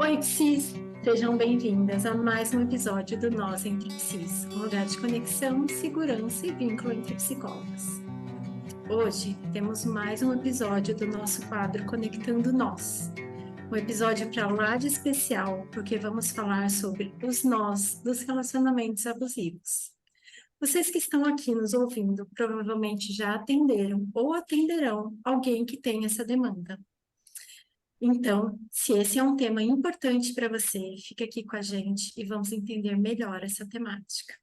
Oi, Psis! Sejam bem-vindas a mais um episódio do Nós Entre Psis, um lugar de conexão, segurança e vínculo entre psicólogos. Hoje temos mais um episódio do nosso quadro Conectando Nós. Um episódio para lá de especial, porque vamos falar sobre os nós dos relacionamentos abusivos. Vocês que estão aqui nos ouvindo provavelmente já atenderam ou atenderão alguém que tem essa demanda. Então, se esse é um tema importante para você, fica aqui com a gente e vamos entender melhor essa temática.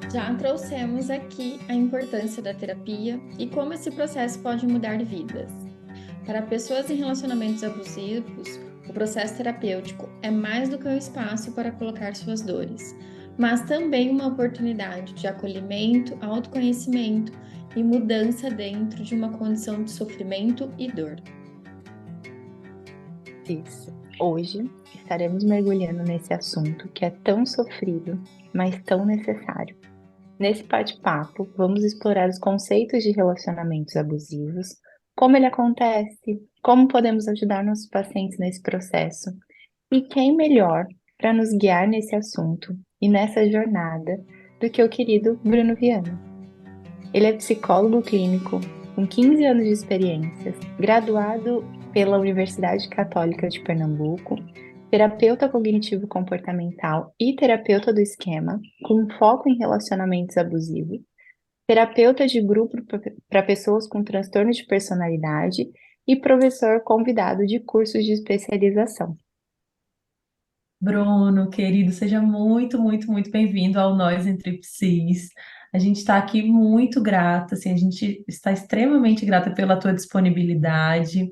Já trouxemos aqui a importância da terapia e como esse processo pode mudar vidas. Para pessoas em relacionamentos abusivos, o processo terapêutico é mais do que um espaço para colocar suas dores, mas também uma oportunidade de acolhimento, autoconhecimento e mudança dentro de uma condição de sofrimento e dor. Isso. Hoje estaremos mergulhando nesse assunto que é tão sofrido, mas tão necessário. Nesse bate-papo, vamos explorar os conceitos de relacionamentos abusivos, como ele acontece, como podemos ajudar nossos pacientes nesse processo e quem melhor para nos guiar nesse assunto e nessa jornada do que o querido Bruno Viana. Ele é psicólogo clínico com 15 anos de experiências, graduado pela Universidade Católica de Pernambuco, terapeuta cognitivo-comportamental e terapeuta do esquema, com foco em relacionamentos abusivos, terapeuta de grupo para pessoas com transtorno de personalidade e professor convidado de cursos de especialização. Bruno, querido, seja muito bem-vindo ao Nós Entre Psis. A gente está aqui muito grata, assim, a gente está extremamente grata pela tua disponibilidade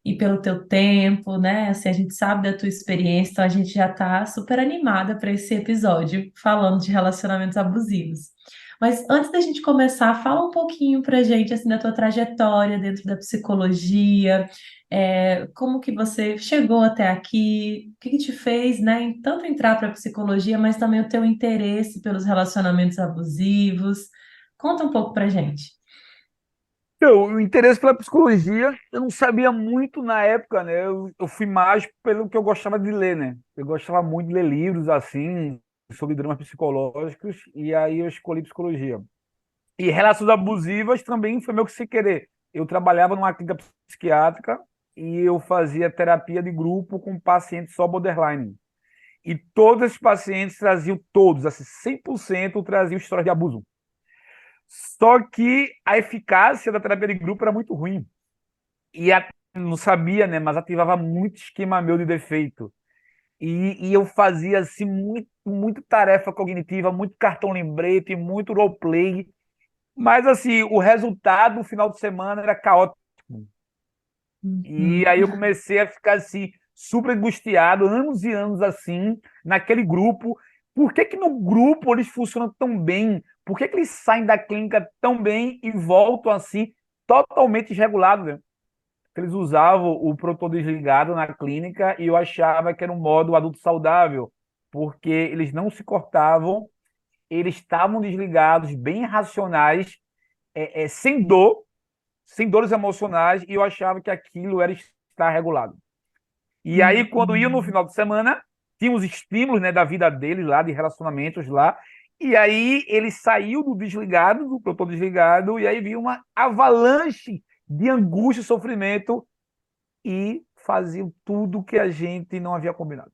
e pelo teu tempo, né? Assim, a gente sabe da tua experiência, então a gente já está super animada para esse episódio falando de relacionamentos abusivos. Mas antes da gente começar, fala um pouquinho pra gente assim da tua trajetória dentro da psicologia, como que você chegou até aqui, o que que te fez, né, tanto entrar para a psicologia, mas também o teu interesse pelos relacionamentos abusivos. Conta um pouco pra gente. O interesse pela psicologia, eu não sabia muito na época, né? Eu fui mais pelo que eu gostava de ler, né? Eu gostava muito de ler livros, assim, sobre dramas psicológicos, e aí eu escolhi psicologia. E relações abusivas também foi meu que sem querer. Eu trabalhava numa clínica psiquiátrica e eu fazia terapia de grupo com pacientes só borderline. E todos esses pacientes traziam, todos, assim, 100% traziam histórias de abuso. Só que a eficácia da terapia de grupo era muito ruim. E não sabia, né? Mas ativava muito esquema meu de defeito. E eu fazia assim muito tarefa cognitiva, muito cartão lembrete, muito roleplay. Mas assim, o resultado no final de semana era caótico. E Uhum. aí eu comecei a ficar assim, super angustiado, anos e anos assim, naquele grupo. Por que que no grupo eles funcionam tão bem? Por que que eles saem da clínica tão bem e voltam assim, totalmente desregulados, né? Eles usavam o proton desligado na clínica e eu achava que era um modo adulto saudável, porque eles não se cortavam, eles estavam desligados, bem racionais, sem dor, sem dores emocionais, e eu achava que aquilo era estar regulado. E aí, quando ia no Uhum. final de semana, tinha os estímulos, né, da vida deles lá, de relacionamentos lá, e aí ele saiu do desligado, do proton desligado, e aí vinha uma avalanche de angústia e sofrimento e faziam tudo que a gente não havia combinado.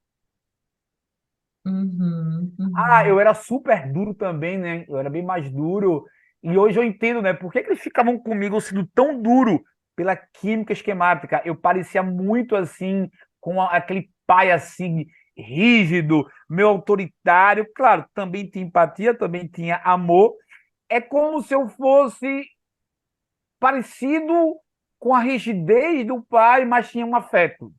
Uhum. Ah, eu Uhum. era super duro também, né? Eu era bem mais duro. E hoje eu entendo, né? Por que que eles ficavam comigo sendo tão duro? Pela química esquemática. Eu parecia muito assim, com aquele pai assim, rígido, meio autoritário. Claro, também tinha empatia, também tinha amor. É como se eu fosse parecido com a rigidez do pai, mas tinha um afeto.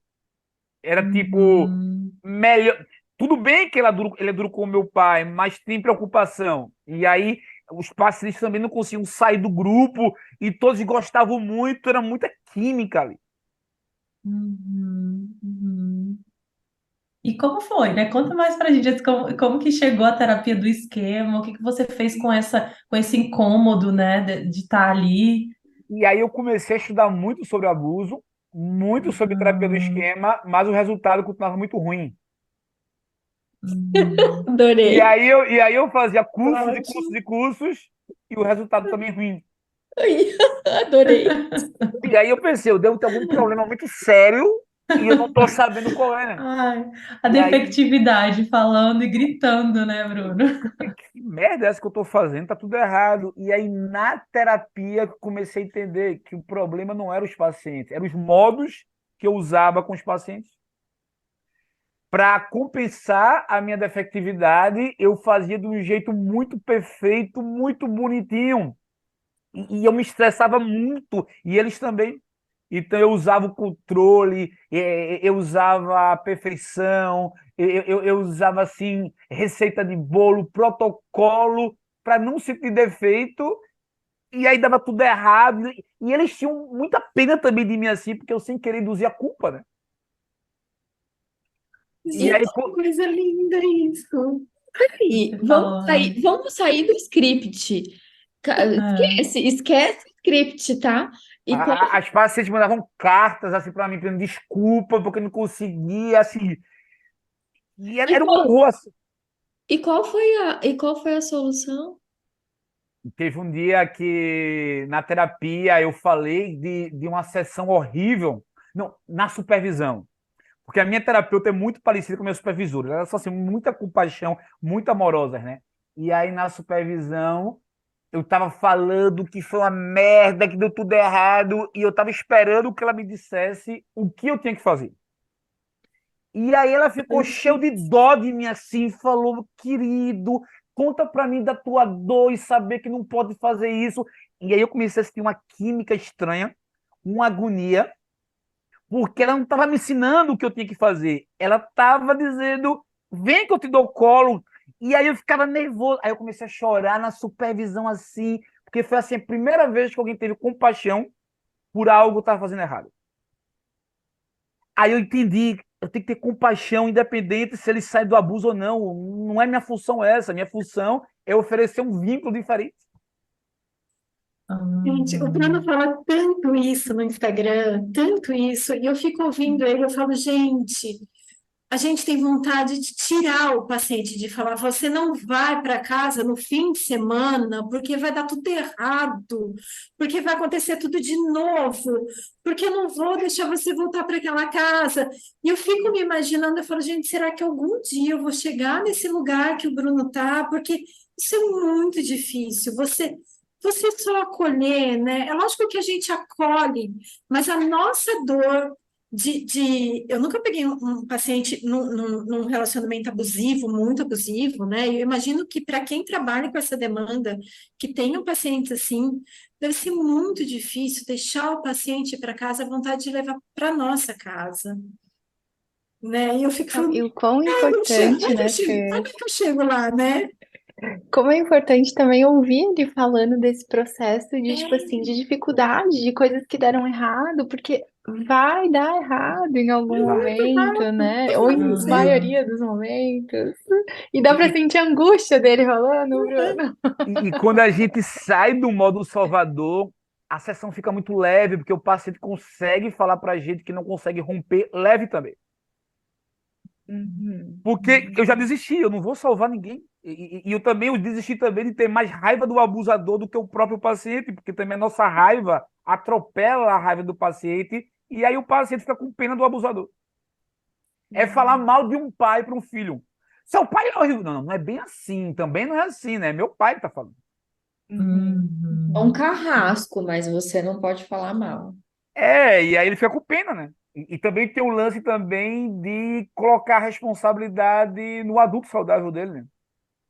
Era tipo, Uhum. melhor. Tudo bem que ele é duro com o meu pai, mas tem preocupação. E aí, os pacientes também não conseguiam sair do grupo e todos gostavam muito, era muita química ali. Uhum. Uhum. E como foi, né? Conta mais pra gente como que chegou a terapia do esquema, o que que você fez com esse incômodo, né, de estar ali. E aí eu comecei a estudar muito sobre abuso, muito sobre terapia do Hum, esquema, mas o resultado continuava muito ruim. hum. Adorei. E aí eu fazia cursos e cursos Ótimo. e cursos, e o resultado também ruim. Ai, adorei. E aí eu pensei, eu devo ter algum problema muito sério e eu não estou sabendo qual é, né? Ai, a E aí, defectividade falando e gritando, né, Bruno? que merda é essa que eu estou fazendo? Tá tudo errado. E aí, na terapia, eu comecei a entender que o problema não eram os pacientes, eram os modos que eu usava com os pacientes. Para compensar a minha defectividade, eu fazia de um jeito muito perfeito, muito bonitinho. E eu me estressava muito, e eles também. Então eu usava o controle, eu usava a perfeição, eu usava assim receita de bolo, protocolo para não sentir defeito, e aí dava tudo errado. E eles tinham muita pena também de mim assim, porque eu sem querer induzia a culpa, né? E Gente, aí que coisa linda isso. Aí, Você falando. vamos sair do script. É. Esquece o script, tá? E qual, as pacientes mandavam cartas assim para mim pedindo desculpa porque não conseguia assim. E e era um qual, horror assim. e qual foi a solução? Teve um dia que na terapia eu falei de uma sessão horrível, não, na supervisão, porque a minha terapeuta é muito parecida com a minha supervisora, ela só assim, muita compaixão, muito amorosas, né? E aí na supervisão eu tava falando que foi uma merda, que deu tudo errado, e eu tava esperando que ela me dissesse o que eu tinha que fazer. E aí ela ficou cheia de dó de mim assim, falou, querido, conta pra mim da tua dor e saber que não pode fazer isso. E aí eu comecei a sentir uma química estranha, uma agonia, porque ela não estava me ensinando o que eu tinha que fazer. Ela estava dizendo, vem que eu te dou colo. E aí eu ficava nervoso. Aí eu comecei a chorar na supervisão assim, porque foi assim a primeira vez que alguém teve compaixão por algo que eu estava fazendo errado. Aí eu entendi, eu tenho que ter compaixão, independente se ele sai do abuso ou não. Não é minha função essa. Minha função é oferecer um vínculo diferente. Gente, o Bruno Hum. fala tanto isso no Instagram, tanto isso, e eu fico ouvindo ele, eu falo, gente, a gente tem vontade de tirar o paciente, de falar, você não vai para casa no fim de semana, porque vai dar tudo errado, porque vai acontecer tudo de novo, porque eu não vou deixar você voltar para aquela casa. E eu fico me imaginando, eu falo, gente, será que algum dia eu vou chegar nesse lugar que o Bruno tá? Porque isso é muito difícil. Você só acolher, né? É lógico que a gente acolhe, mas a nossa dor eu nunca peguei um paciente num relacionamento abusivo, muito abusivo, né? Eu imagino que para quem trabalha com essa demanda, que tem um paciente assim, deve ser muito difícil deixar o paciente para casa, a vontade de levar para nossa casa, né? E eu fico Não, falando, e o quão como importante, é que eu né, chego, como Fer? é que eu chego lá, né? Como é importante também ouvir ele falando desse processo de, tipo É, assim, de dificuldade, de coisas que deram errado, porque vai dar errado em algum momento, né? Ou em Aham. maioria dos momentos. E dá pra E, sentir a angústia dele falando, Bruno. e quando a gente sai do modo salvador, a sessão fica muito leve, porque o paciente consegue falar para a gente que não consegue romper leve também. Uhum. Porque eu já desisti, eu não vou salvar ninguém. E eu também eu desisti também de ter mais raiva do abusador do que o próprio paciente, porque também a nossa raiva atropela a raiva do paciente, e aí o paciente fica com pena do abusador. É falar mal de um pai para um filho. Seu pai é horrível. Não, não é bem assim, também não é assim, né? É meu pai que tá falando. Uhum. É um Uhum. Uhum. carrasco, mas você não pode falar mal. É, e aí ele fica com pena, né? E também tem o lance também de colocar a responsabilidade no adulto saudável dele, né?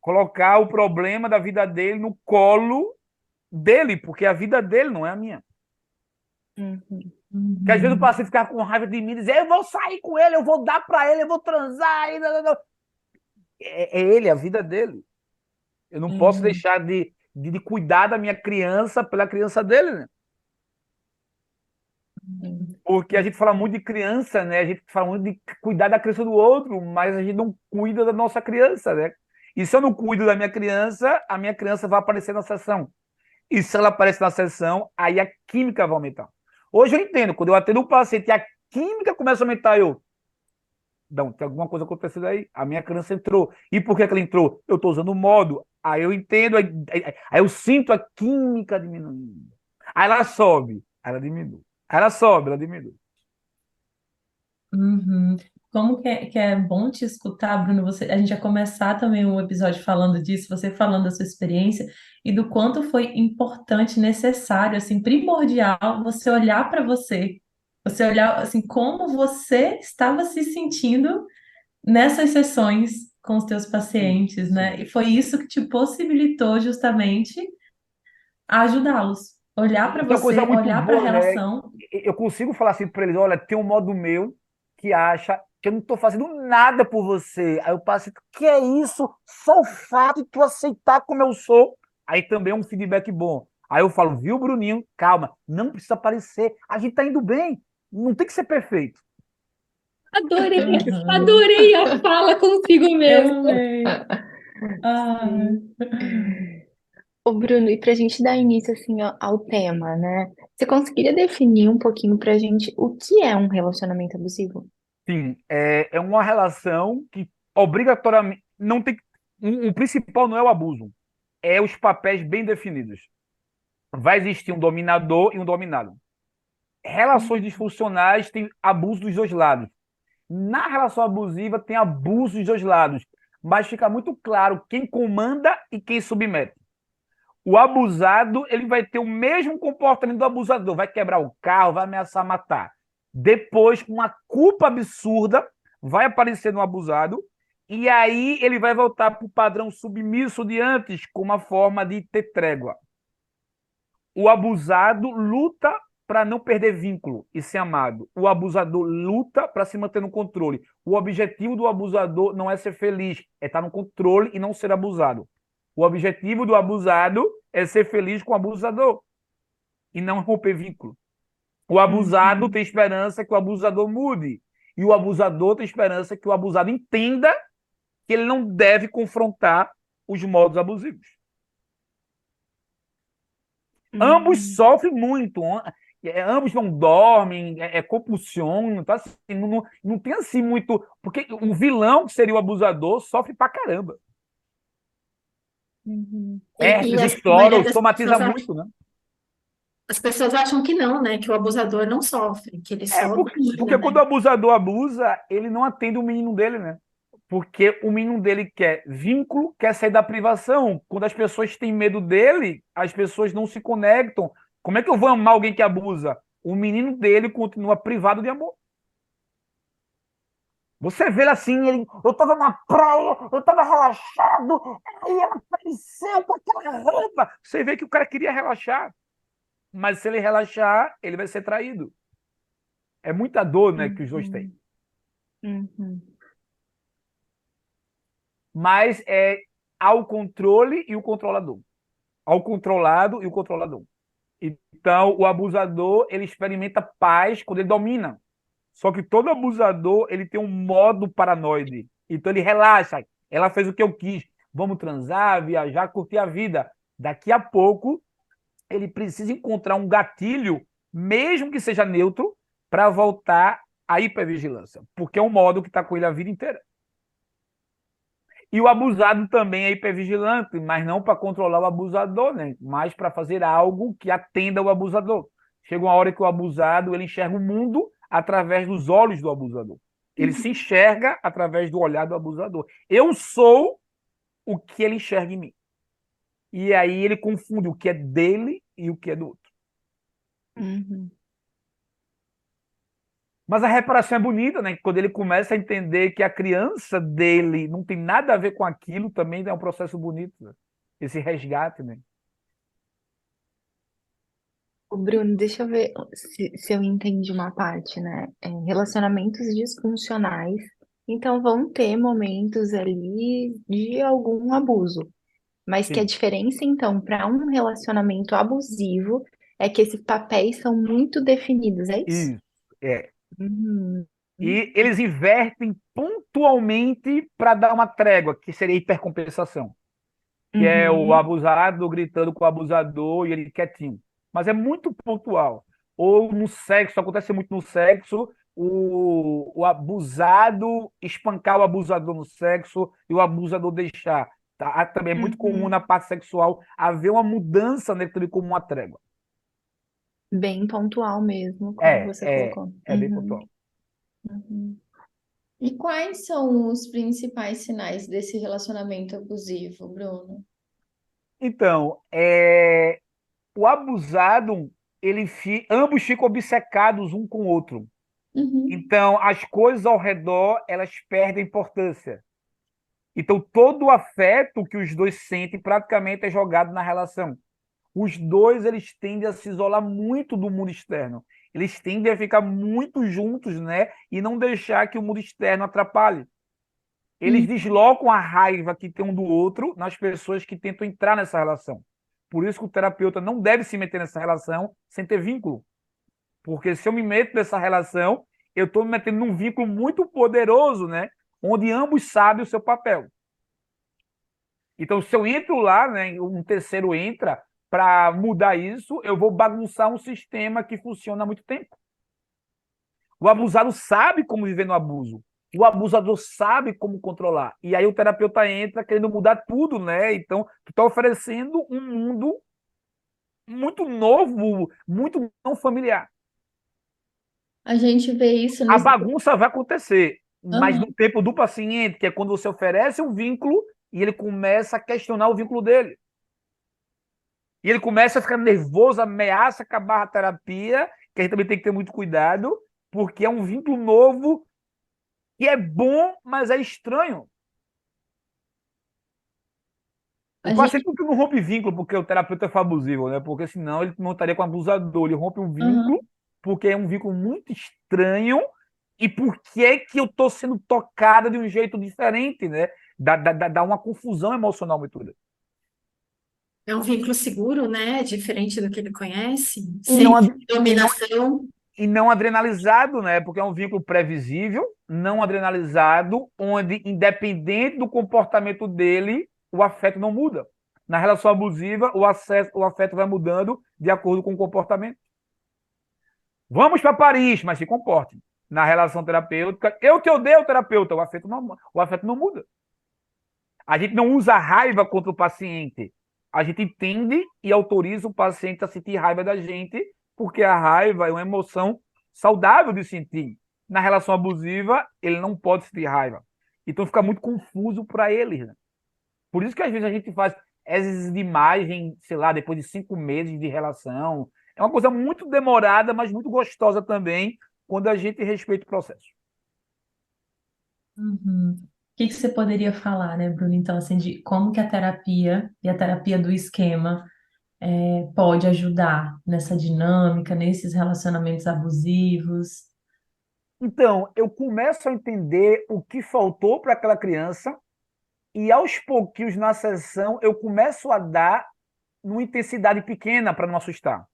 Colocar o problema da vida dele no colo dele, porque a vida dele não é a minha. Uhum. Que às vezes o Uhum. paciente ficar com raiva de mim e dizer, eu vou sair com ele, eu vou dar pra ele, eu vou transar. E não, não, não. É ele, a vida dele. Eu não posso Uhum. deixar de cuidar da minha criança pela criança dele, né? Uhum. Porque a gente fala muito de criança, né? A gente fala muito de cuidar da criança do outro, mas a gente não cuida da nossa criança, né? E se eu não cuido da minha criança, a minha criança vai aparecer na sessão. E se ela aparece na sessão, aí a química vai aumentar. Hoje eu entendo, quando eu atendo um paciente e a química começa a aumentar, não, tem alguma coisa acontecendo aí. A minha criança entrou. E por que ela entrou? Eu estou usando o modo. Aí eu entendo, aí eu sinto a química diminuindo. Aí ela sobe, aí ela diminui. Aí ela sobe, ela diminui. Uhum. Como que é bom te escutar, Bruno. A gente vai começar também um episódio falando disso, você falando da sua experiência e do quanto foi importante, necessário, assim, primordial você olhar para você olhar assim como você estava se sentindo nessas sessões com os teus Sim, pacientes, né? sim. E foi isso que te possibilitou justamente a ajudá-los. Olhar para E tem uma coisa você, muito olhar para a boa, né? relação. Eu consigo falar assim para eles: olha, tem um modo meu que acha que eu não estou fazendo nada por você. Aí eu passo, que é isso? Só o fato de tu aceitar como eu sou. Aí também é um feedback bom. Aí eu falo, viu, Bruninho? Calma, não precisa parecer. A gente tá indo bem. Não tem que ser perfeito. Adorei, Uhum. adorei a fala consigo Eu mesmo. amei. Ai. Sim. Ô, Bruno, e para a gente dar início assim ao tema, né? Você conseguiria definir um pouquinho para a gente o que é um relacionamento abusivo? Sim, é uma relação que obrigatoriamente não tem. O principal não é o abuso, é os papéis bem definidos. Vai existir um dominador e um dominado. Relações disfuncionais têm abuso dos dois lados. Na relação abusiva tem abuso dos dois lados, mas fica muito claro quem comanda e quem submete. O abusado, ele vai ter o mesmo comportamento do abusador, vai quebrar o carro, vai ameaçar matar. Depois, com uma culpa absurda, vai aparecer no abusado, e aí ele vai voltar para o padrão submisso de antes, com uma forma de ter trégua. O abusado luta para não perder vínculo e ser amado. O abusador luta para se manter no controle. O objetivo do abusador não é ser feliz, é estar no controle e não ser abusado. O objetivo do abusado é ser feliz com o abusador e não romper vínculo. O abusado Uhum, tem esperança que o abusador mude. E o abusador tem esperança que o abusado entenda que ele não deve confrontar os modos abusivos. Ambos uhum, sofrem muito, ambos não dormem, compulsionam, então assim, não tem assim muito. Porque o vilão, que seria o abusador, sofre pra caramba. uhum. E Herpes, a estoura, maioria os das pessoas, somatiza muito, né? as pessoas acham que não, né? Que o abusador não sofre, que ele É, só porque domina, quando o né? abusador abusa, ele não atende o menino dele, né? Porque o menino dele quer vínculo, quer sair da privação. Quando as pessoas têm medo dele, as pessoas não se conectam. Como é que eu vou amar alguém que abusa? O menino dele continua privado de amor. Você vê ele assim, eu tava na praia, eu tava relaxado, aí ela apareceu com aquela roupa. Você vê que o cara queria relaxar, mas se ele relaxar, ele vai ser traído. É muita dor, né, que os dois têm. Uhum, uhum, Mas ao controle e o controlador. Ao controlado e o controlador. Então, o abusador, ele experimenta paz quando ele domina. Só que todo abusador, ele tem um modo paranoide. Então ele relaxa. Ela fez o que eu quis. Vamos transar, viajar, curtir a vida. Daqui a pouco, ele precisa encontrar um gatilho, mesmo que seja neutro, para voltar à hipervigilância. Porque é um modo que está com ele a vida inteira. E o abusado também é hipervigilante, mas não para controlar o abusador, né? Mas para fazer algo que atenda o abusador. Chega uma hora que o abusado ele enxerga o mundo através dos olhos do abusador. Ele se enxerga através do olhar do abusador. Eu sou o que ele enxerga em mim. E aí ele confunde o que é dele e o que é do outro. uhum. Mas a reparação é bonita, né? Quando ele começa a entender que a criança dele não tem nada a ver com aquilo, também é um processo bonito, né? Esse resgate, né? Ô, Bruno, deixa eu ver se eu entendi uma parte, né? Relacionamentos disfuncionais, então vão ter momentos ali de algum abuso, mas que a Sim, diferença, então, para um relacionamento abusivo é que esses papéis são muito definidos, é isso? isso. É. Uhum. E eles invertem pontualmente para dar uma trégua, que seria hipercompensação. que é o Uhum. abusado gritando com o abusador e ele quietinho. Mas é muito pontual. Ou no sexo, acontece muito no sexo, o abusado espancar o abusador no sexo e o abusador deixar. Tá? Também é muito comum na Uhum. parte sexual haver uma mudança dentro de como uma trégua. Bem pontual mesmo, como É, você é, colocou. é bem Uhum. pontual. Uhum. E quais são os principais sinais desse relacionamento abusivo, Bruno? Então, o abusado, ambos ficam obcecados um com o outro. Uhum. Então, as coisas ao redor, elas perdem importância. Então, todo o afeto que os dois sentem praticamente é jogado na relação. Os dois, eles tendem a se isolar muito do mundo externo. Eles tendem a ficar muito juntos, né? E não deixar que o mundo externo atrapalhe. Eles Uhum. deslocam a raiva que tem um do outro nas pessoas que tentam entrar nessa relação. Por isso que o terapeuta não deve se meter nessa relação sem ter vínculo. Porque se eu me meto nessa relação, eu estou me metendo num vínculo muito poderoso, né? Onde ambos sabem o seu papel. Então, se eu entro lá, né, um terceiro entra para mudar isso, eu vou bagunçar um sistema que funciona há muito tempo. O abusado sabe como viver no abuso. O abusador sabe como controlar. E aí o terapeuta entra querendo mudar tudo, né? Então, tu está oferecendo um mundo muito novo, muito não familiar. A gente vê isso A nesse. bagunça vai acontecer, mas no Aham. tempo do paciente, que é quando você oferece um vínculo e ele começa a questionar o vínculo dele. E ele começa a ficar nervoso, ameaça acabar a terapia, que a gente também tem que ter muito cuidado, porque é um vínculo novo que é bom, mas é estranho. O A gente. paciente não rompe vínculo porque o terapeuta é abusivo, né? Porque senão ele não estaria com o abusador. Ele rompe um vínculo Aham. porque é um vínculo muito estranho e porque é que eu estou sendo tocada de um jeito diferente, né? Dá uma confusão emocional muito grande. É um vínculo seguro, né? Diferente do que ele conhece, E sem não, e não, dominação. e não adrenalizado, né? Porque é um vínculo previsível, não adrenalizado, onde, independente do comportamento dele, o afeto não muda. Na relação abusiva, o afeto vai mudando de acordo com o comportamento. Vamos para Paris, mas se comporte. Na relação terapêutica, eu te odeio, terapeuta, o afeto não muda. A gente não usa raiva contra o paciente. A gente entende e autoriza o paciente a sentir raiva da gente, porque a raiva é uma emoção saudável de sentir. Na relação abusiva, ele não pode sentir raiva. Então fica muito confuso para ele. Né? Por isso que às vezes a gente faz exercícios de imagem, sei lá, depois de 5 meses de relação. É uma coisa muito demorada, mas muito gostosa também, quando a gente respeita o processo. Uhum. O que que você poderia falar, né, Bruno, então, assim, de como que a terapia e a terapia do esquema pode ajudar nessa dinâmica, nesses relacionamentos abusivos? Então, eu começo a entender o que faltou para aquela criança e aos pouquinhos na sessão eu começo a dar numa intensidade pequena para não assustar.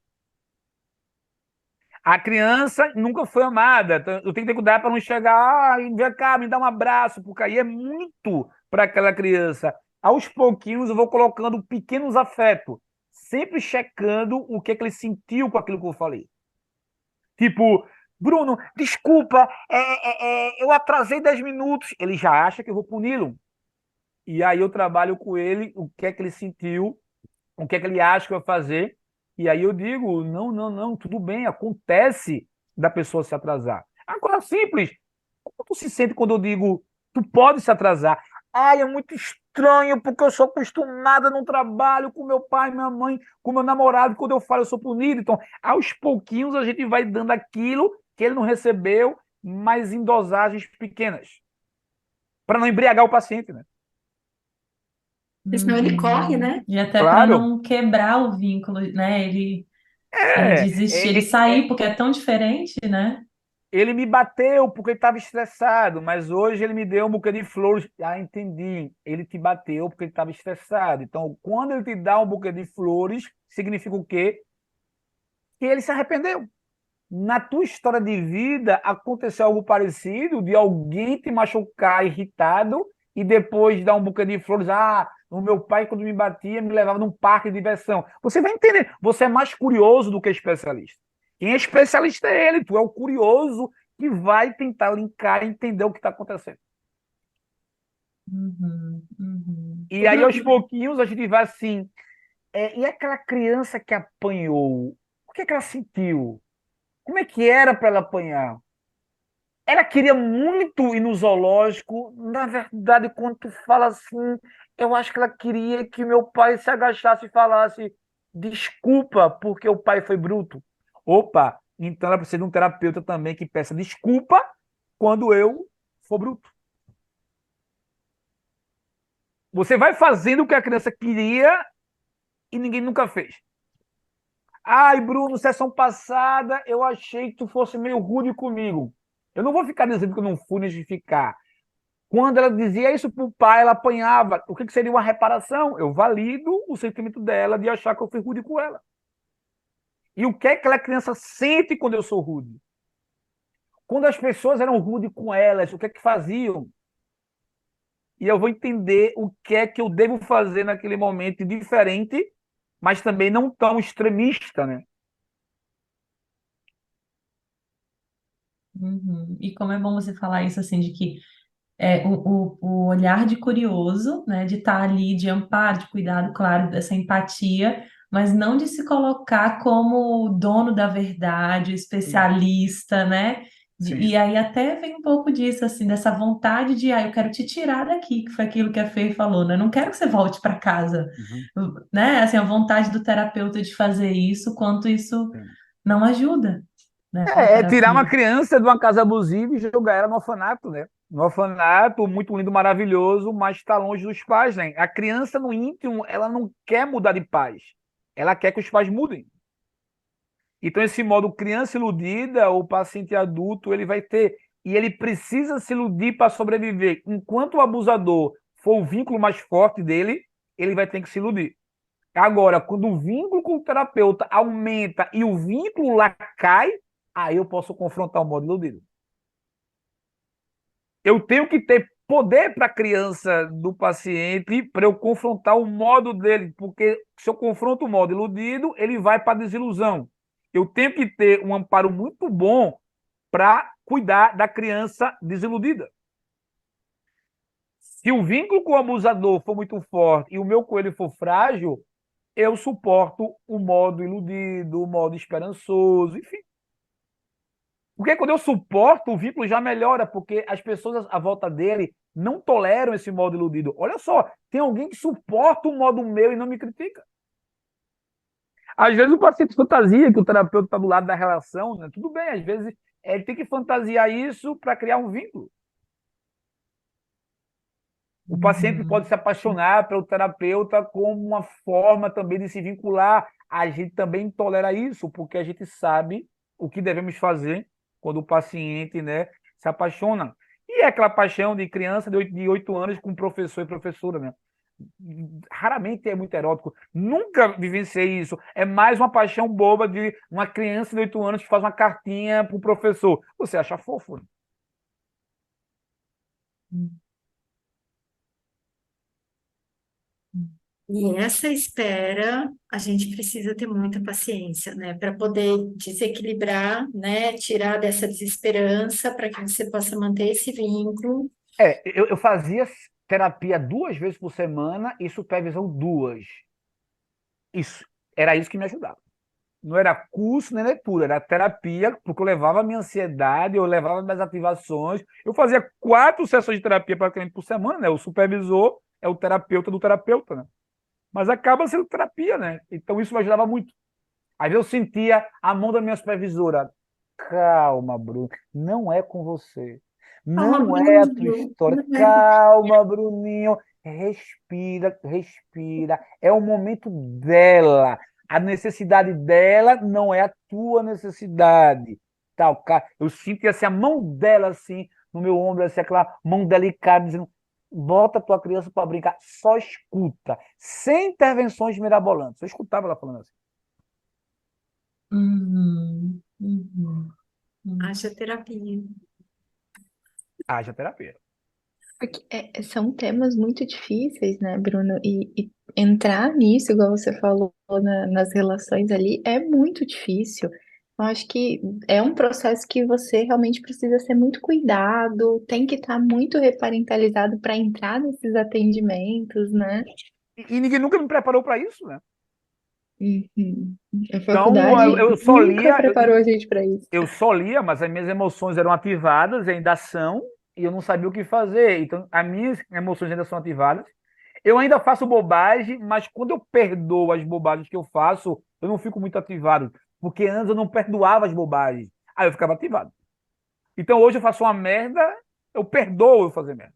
A criança nunca foi amada, então eu tenho que ter cuidado para não chegar, vem cá, me dá um abraço, porque aí é muito para aquela criança. Aos pouquinhos eu vou colocando pequenos afetos, sempre checando o que, é que ele sentiu com aquilo que eu falei. Tipo, Bruno, desculpa, eu atrasei 10 minutos. Ele já acha que eu vou puni-lo. E aí eu trabalho com ele, o que é que ele sentiu, o que é que ele acha que vai fazer. E aí eu digo, não, não, não, tudo bem, acontece da pessoa se atrasar. Agora, simples, como tu se sente quando eu digo, tu pode se atrasar? Ai, é muito estranho, porque eu sou acostumada no trabalho com meu pai, minha mãe, com meu namorado, quando eu falo eu sou punido. Então, aos pouquinhos a gente vai dando aquilo que ele não recebeu, mas em dosagens pequenas, para não embriagar o paciente, né? Porque senão ele corre, Uhum. né? E até para Claro. não quebrar o vínculo, né? Ele É, desistir, ele é, sair, porque é tão diferente, né? ele me bateu porque ele estava estressado, mas hoje ele me deu um buquê de flores. Ah, entendi. Ele te bateu porque ele estava estressado. Então, quando ele te dá um buquê de flores, significa o quê? Que ele se arrependeu. Na tua história de vida, aconteceu algo parecido, de alguém te machucar irritado e depois dar um buquê de flores. Ah, O meu pai, quando me batia, me levava num parque de diversão. Você vai entender. Você é mais curioso do que especialista. Quem é especialista é ele. Tu é o curioso que vai tentar linkar e entender o que está acontecendo. Uhum, uhum. E aí, aos pouquinhos, a gente vai assim. E aquela criança que apanhou? O que é que ela sentiu? Como é que era para ela apanhar? Ela queria muito ir no zoológico. Na verdade, quando tu fala assim, eu acho que ela queria que meu pai se agachasse e falasse desculpa, porque o pai foi bruto. Opa, então ela precisa de um terapeuta também que peça desculpa quando eu for bruto. Você vai fazendo o que a criança queria e ninguém nunca fez. Ai, Bruno, sessão passada eu achei que tu fosse meio rude comigo. Eu não vou ficar dizendo que eu não fui nem justificar. Quando ela dizia isso para o pai, ela apanhava. O que seria uma reparação? Eu valido o sentimento dela de achar que eu fui rude com ela. E o que é que aquela criança sente quando eu sou rude? Quando as pessoas eram rudes com elas, o que é que faziam? E eu vou entender o que é que eu devo fazer naquele momento diferente, mas também não tão extremista, né? Uhum. E como é bom você falar isso assim, de que o olhar de curioso, né, de estar ali, de amparo, de cuidado, claro, dessa empatia, mas não de se colocar como dono da verdade, Sim, especialista, né? sim. E aí até vem um pouco disso, assim, dessa vontade de, eu quero te tirar daqui, que foi aquilo que a Fê falou, né? Eu não quero que você volte para casa, Uhum. né? Assim, a vontade do terapeuta de fazer isso, quanto isso Sim. não ajuda, né, na É tirar uma terapia. criança de uma casa abusiva e jogar ela no orfanato, né? No orfanato, muito lindo, maravilhoso, mas está longe dos pais, né? A criança no íntimo, ela não quer mudar de pais. Ela quer que os pais mudem. Então, esse modo criança iludida, o paciente adulto, ele vai ter. E ele precisa se iludir para sobreviver. Enquanto o abusador for o vínculo mais forte dele, ele vai ter que se iludir. Agora, quando o vínculo com o terapeuta aumenta e o vínculo lá cai, aí eu posso confrontar o modo iludido. Eu tenho que ter poder para a criança do paciente para eu confrontar o modo dele, porque se eu confronto o modo iludido, ele vai para a desilusão. Eu tenho que ter um amparo muito bom para cuidar da criança desiludida. Se o vínculo com o abusador for muito forte e o meu coelho for frágil, eu suporto o modo iludido, o modo esperançoso, enfim. Porque quando eu suporto, o vínculo já melhora, porque as pessoas à volta dele não toleram esse modo iludido. Olha só, tem alguém que suporta o modo meu e não me critica. Às vezes o paciente fantasia que o terapeuta está do lado da relação, né? Tudo bem, às vezes ele tem que fantasiar isso para criar um vínculo. O paciente pode Uhum. se apaixonar pelo terapeuta como uma forma também de se vincular. A gente também tolera isso, porque a gente sabe o que devemos fazer quando o paciente, né, se apaixona. E é aquela paixão de criança de 8 anos com professor e professora, né? Raramente é muito erótico. Nunca vivenciei isso. É mais uma paixão boba de uma criança de 8 anos que faz uma cartinha para o professor. Você acha fofo, né? E essa espera, a gente precisa ter muita paciência, né, para poder desequilibrar, né, tirar dessa desesperança para que você possa manter esse vínculo. Eu fazia terapia 2 vezes por semana e supervisão 2. Isso, era isso que me ajudava. Não era curso nem leitura, era terapia, porque eu levava a minha ansiedade, eu levava minhas ativações. Eu fazia 4 sessões de terapia praticamente por semana, né? O supervisor é o terapeuta do terapeuta, né? Mas acaba sendo terapia, né? Então isso me ajudava muito. Às vezes eu sentia a mão da minha supervisora. Calma, Bruno, não é com você. Calma, Não é a tua Bruno. história. Não é. Calma, Bruninho. Respira, respira. É o momento dela. A necessidade dela não é a tua necessidade. Tal, cara. Eu sinto assim, a mão dela assim no meu ombro, assim, aquela mão delicada, dizendo: bota a tua criança para brincar. Só escuta. Sem intervenções mirabolantes. Eu escutava ela falando assim. Uhum. Uhum. Uhum. Haja terapia. Haja terapia. Porque são temas muito difíceis, né, Bruno? E entrar nisso, igual você falou, nas relações ali, é muito difícil. Eu acho que é um processo que você realmente precisa ser muito cuidado, tem que estar muito reparentalizado para entrar nesses atendimentos, né? E ninguém nunca me preparou para isso, né? Uhum. A Então, faculdade eu só nunca lia, preparou a gente para isso. eu só lia, mas as minhas emoções eram ativadas, ainda são, e eu não sabia o que fazer. Então, as minhas emoções ainda são ativadas. Eu ainda faço bobagem, mas quando eu perdoo as bobagens que eu faço, eu não fico muito ativado. Porque antes eu não perdoava as bobagens. Aí eu ficava ativado. Então hoje eu faço uma merda, eu perdoo eu fazer merda.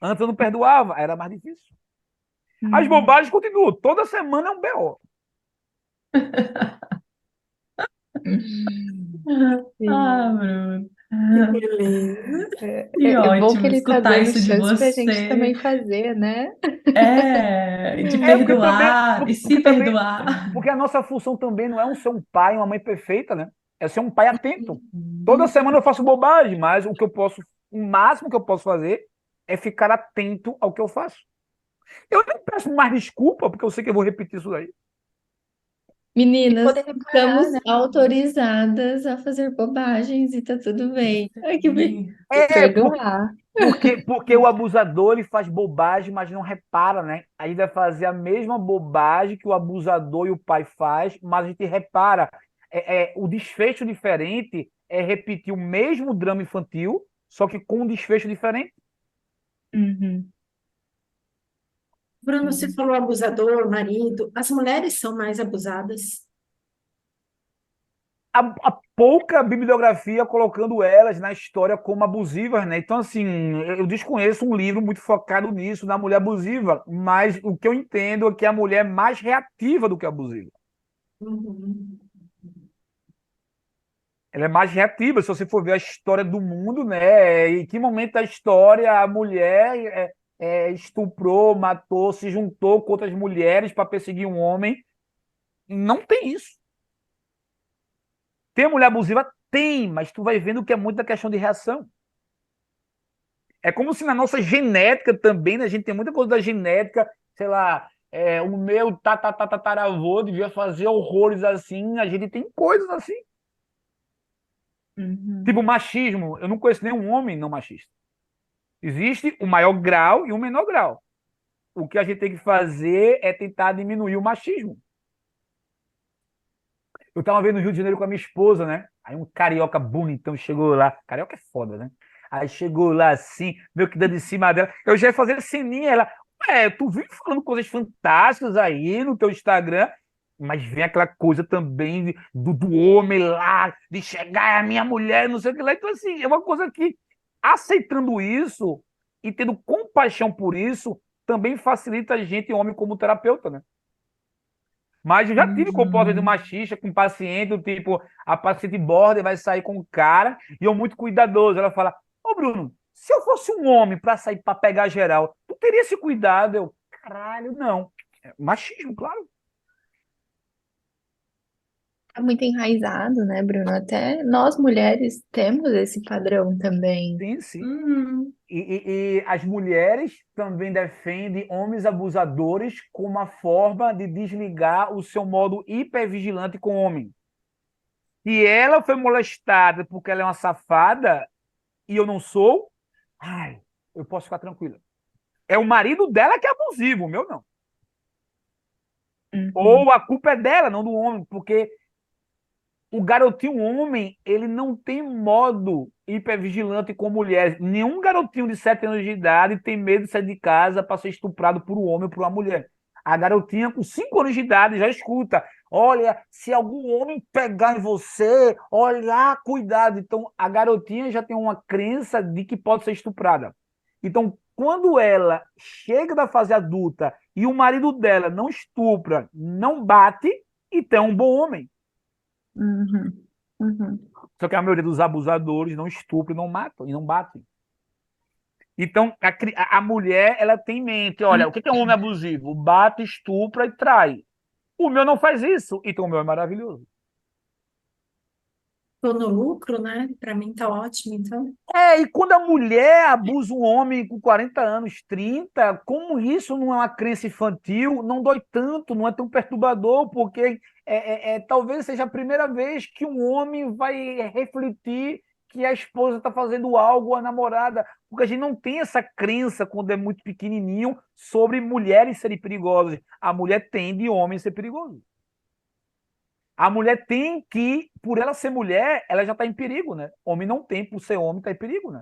Antes eu não perdoava, era mais difícil. As Uhum. bobagens continuam. Toda semana é um BO. Ah, Sim. Bruno. Que Ah, beleza. que É bom que ótimo ele tá escutar dando isso de chance pra gente você. também fazer, né? É, de É porque também, perdoar e se porque também, perdoar. porque a nossa função também não é ser um pai, uma mãe perfeita, né? É ser um pai atento. Toda Uhum. semana eu faço bobagem, mas o que eu posso, o máximo que eu posso fazer é ficar atento ao que eu faço. Eu nem peço mais desculpa, porque eu sei que eu vou repetir isso daí. E Meninas, poder reparar, estamos né? autorizadas a fazer bobagens e tá tudo bem. Ai, que bem. Sim. E É, perdoar. porque o abusador ele faz bobagem, mas não repara, né? A gente vai fazer a mesma bobagem que o abusador e o pai faz, mas a gente repara. O desfecho diferente é repetir o mesmo drama infantil, só que com um desfecho diferente. Uhum. Bruno, você Sim. falou abusador, marido. As mulheres são mais abusadas? A pouca bibliografia colocando elas na história como abusivas, né? Então, assim, eu desconheço um livro muito focado nisso, na mulher abusiva, mas o que eu entendo é que a mulher é mais reativa do que abusiva. Uhum. Ela é mais reativa, se você for ver a história do mundo, né? Em que momento da história a mulher estuprou, matou, se juntou com outras mulheres para perseguir um homem? Não tem isso. Tem mulher abusiva? Tem, mas tu vai vendo que é muito da questão de reação. É como se na nossa genética também, né, a gente tem muita coisa da genética, sei lá, o meu tataravô devia fazer horrores assim, a gente tem coisas assim. Uhum. Tipo machismo, eu não conheço nenhum homem não machista. Existe o maior grau e o menor grau. O que a gente tem que fazer é tentar diminuir o machismo. Eu estava vendo no Rio de Janeiro com a minha esposa, né? Aí um carioca bonitão chegou lá. Carioca é foda, né? Aí chegou lá assim, meio que dando em cima dela. Eu já ia fazer ceninha. Ela, tu vive falando coisas fantásticas aí no teu Instagram, mas vem aquela coisa também do homem lá, de chegar a minha mulher, não sei o que lá. Então, assim, é uma coisa que, aceitando isso e tendo compaixão por isso, também facilita a gente, homem, como terapeuta, né? Mas eu já tive comportamento Uhum. machista com paciente, do tipo, a paciente border vai sair com o cara, e eu muito cuidadoso. Ela fala, ô Bruno, se eu fosse um homem para sair para pegar geral, tu teria esse cuidado? Eu, caralho, não. Machismo, claro. Tá muito enraizado, né, Bruno? Até nós mulheres temos esse padrão também. Sim, sim. Uhum. E as mulheres também defendem homens abusadores como uma forma de desligar o seu modo hipervigilante com o homem. Se ela foi molestada porque ela é uma safada e eu não sou, ai, eu posso ficar tranquila. É o marido dela que é abusivo, o meu não. Uhum. Ou a culpa é dela, não do homem, porque o garotinho homem, ele não tem modo hipervigilante com mulheres. Nenhum garotinho de 7 anos de idade tem medo de sair de casa para ser estuprado por um homem ou por uma mulher. A garotinha com 5 anos de idade já escuta. Olha, se algum homem pegar em você, olha, cuidado. Então, a garotinha já tem uma crença de que pode ser estuprada. Então, quando ela chega da fase adulta e o marido dela não estupra, não bate, então é um bom homem. Uhum. Uhum. Só que a maioria dos abusadores não estupram, não matam e não batem. Então, a mulher, ela tem em mente, olha, o que é um homem abusivo? Bate, estupra e trai. O meu não faz isso, então o meu é maravilhoso. tô no lucro, né? Para mim tá ótimo, então. E quando a mulher abusa um homem com 40 anos, 30, como isso não é uma crença infantil, não dói tanto, não é tão perturbador, porque talvez seja a primeira vez que um homem vai refletir que a esposa está fazendo algo, a namorada, porque a gente não tem essa crença quando é muito pequenininho sobre mulheres serem perigosas. A mulher tem de homem ser perigoso. A mulher tem que, por ela ser mulher, ela já está em perigo, né? Homem não tem, por ser homem, está em perigo, né?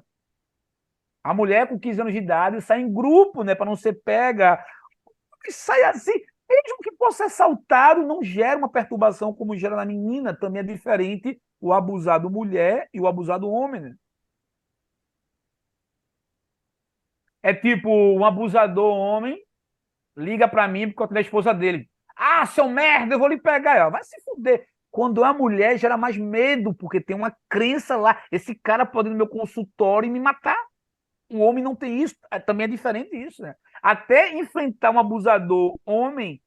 A mulher com 15 anos de idade sai em grupo, né, para não ser pega. E sai assim, mesmo que possa ser assaltado, não gera uma perturbação como gera na menina. Também é diferente o abusado mulher e o abusado homem, né? É tipo, um abusador homem liga para mim por conta da esposa dele. Ah, seu merda, eu vou lhe pegar. Vai se fuder. Quando é a mulher, gera mais medo, porque tem uma crença lá. Esse cara pode ir no meu consultório e me matar. O homem não tem isso. Também é diferente isso, né? Até enfrentar um abusador homem,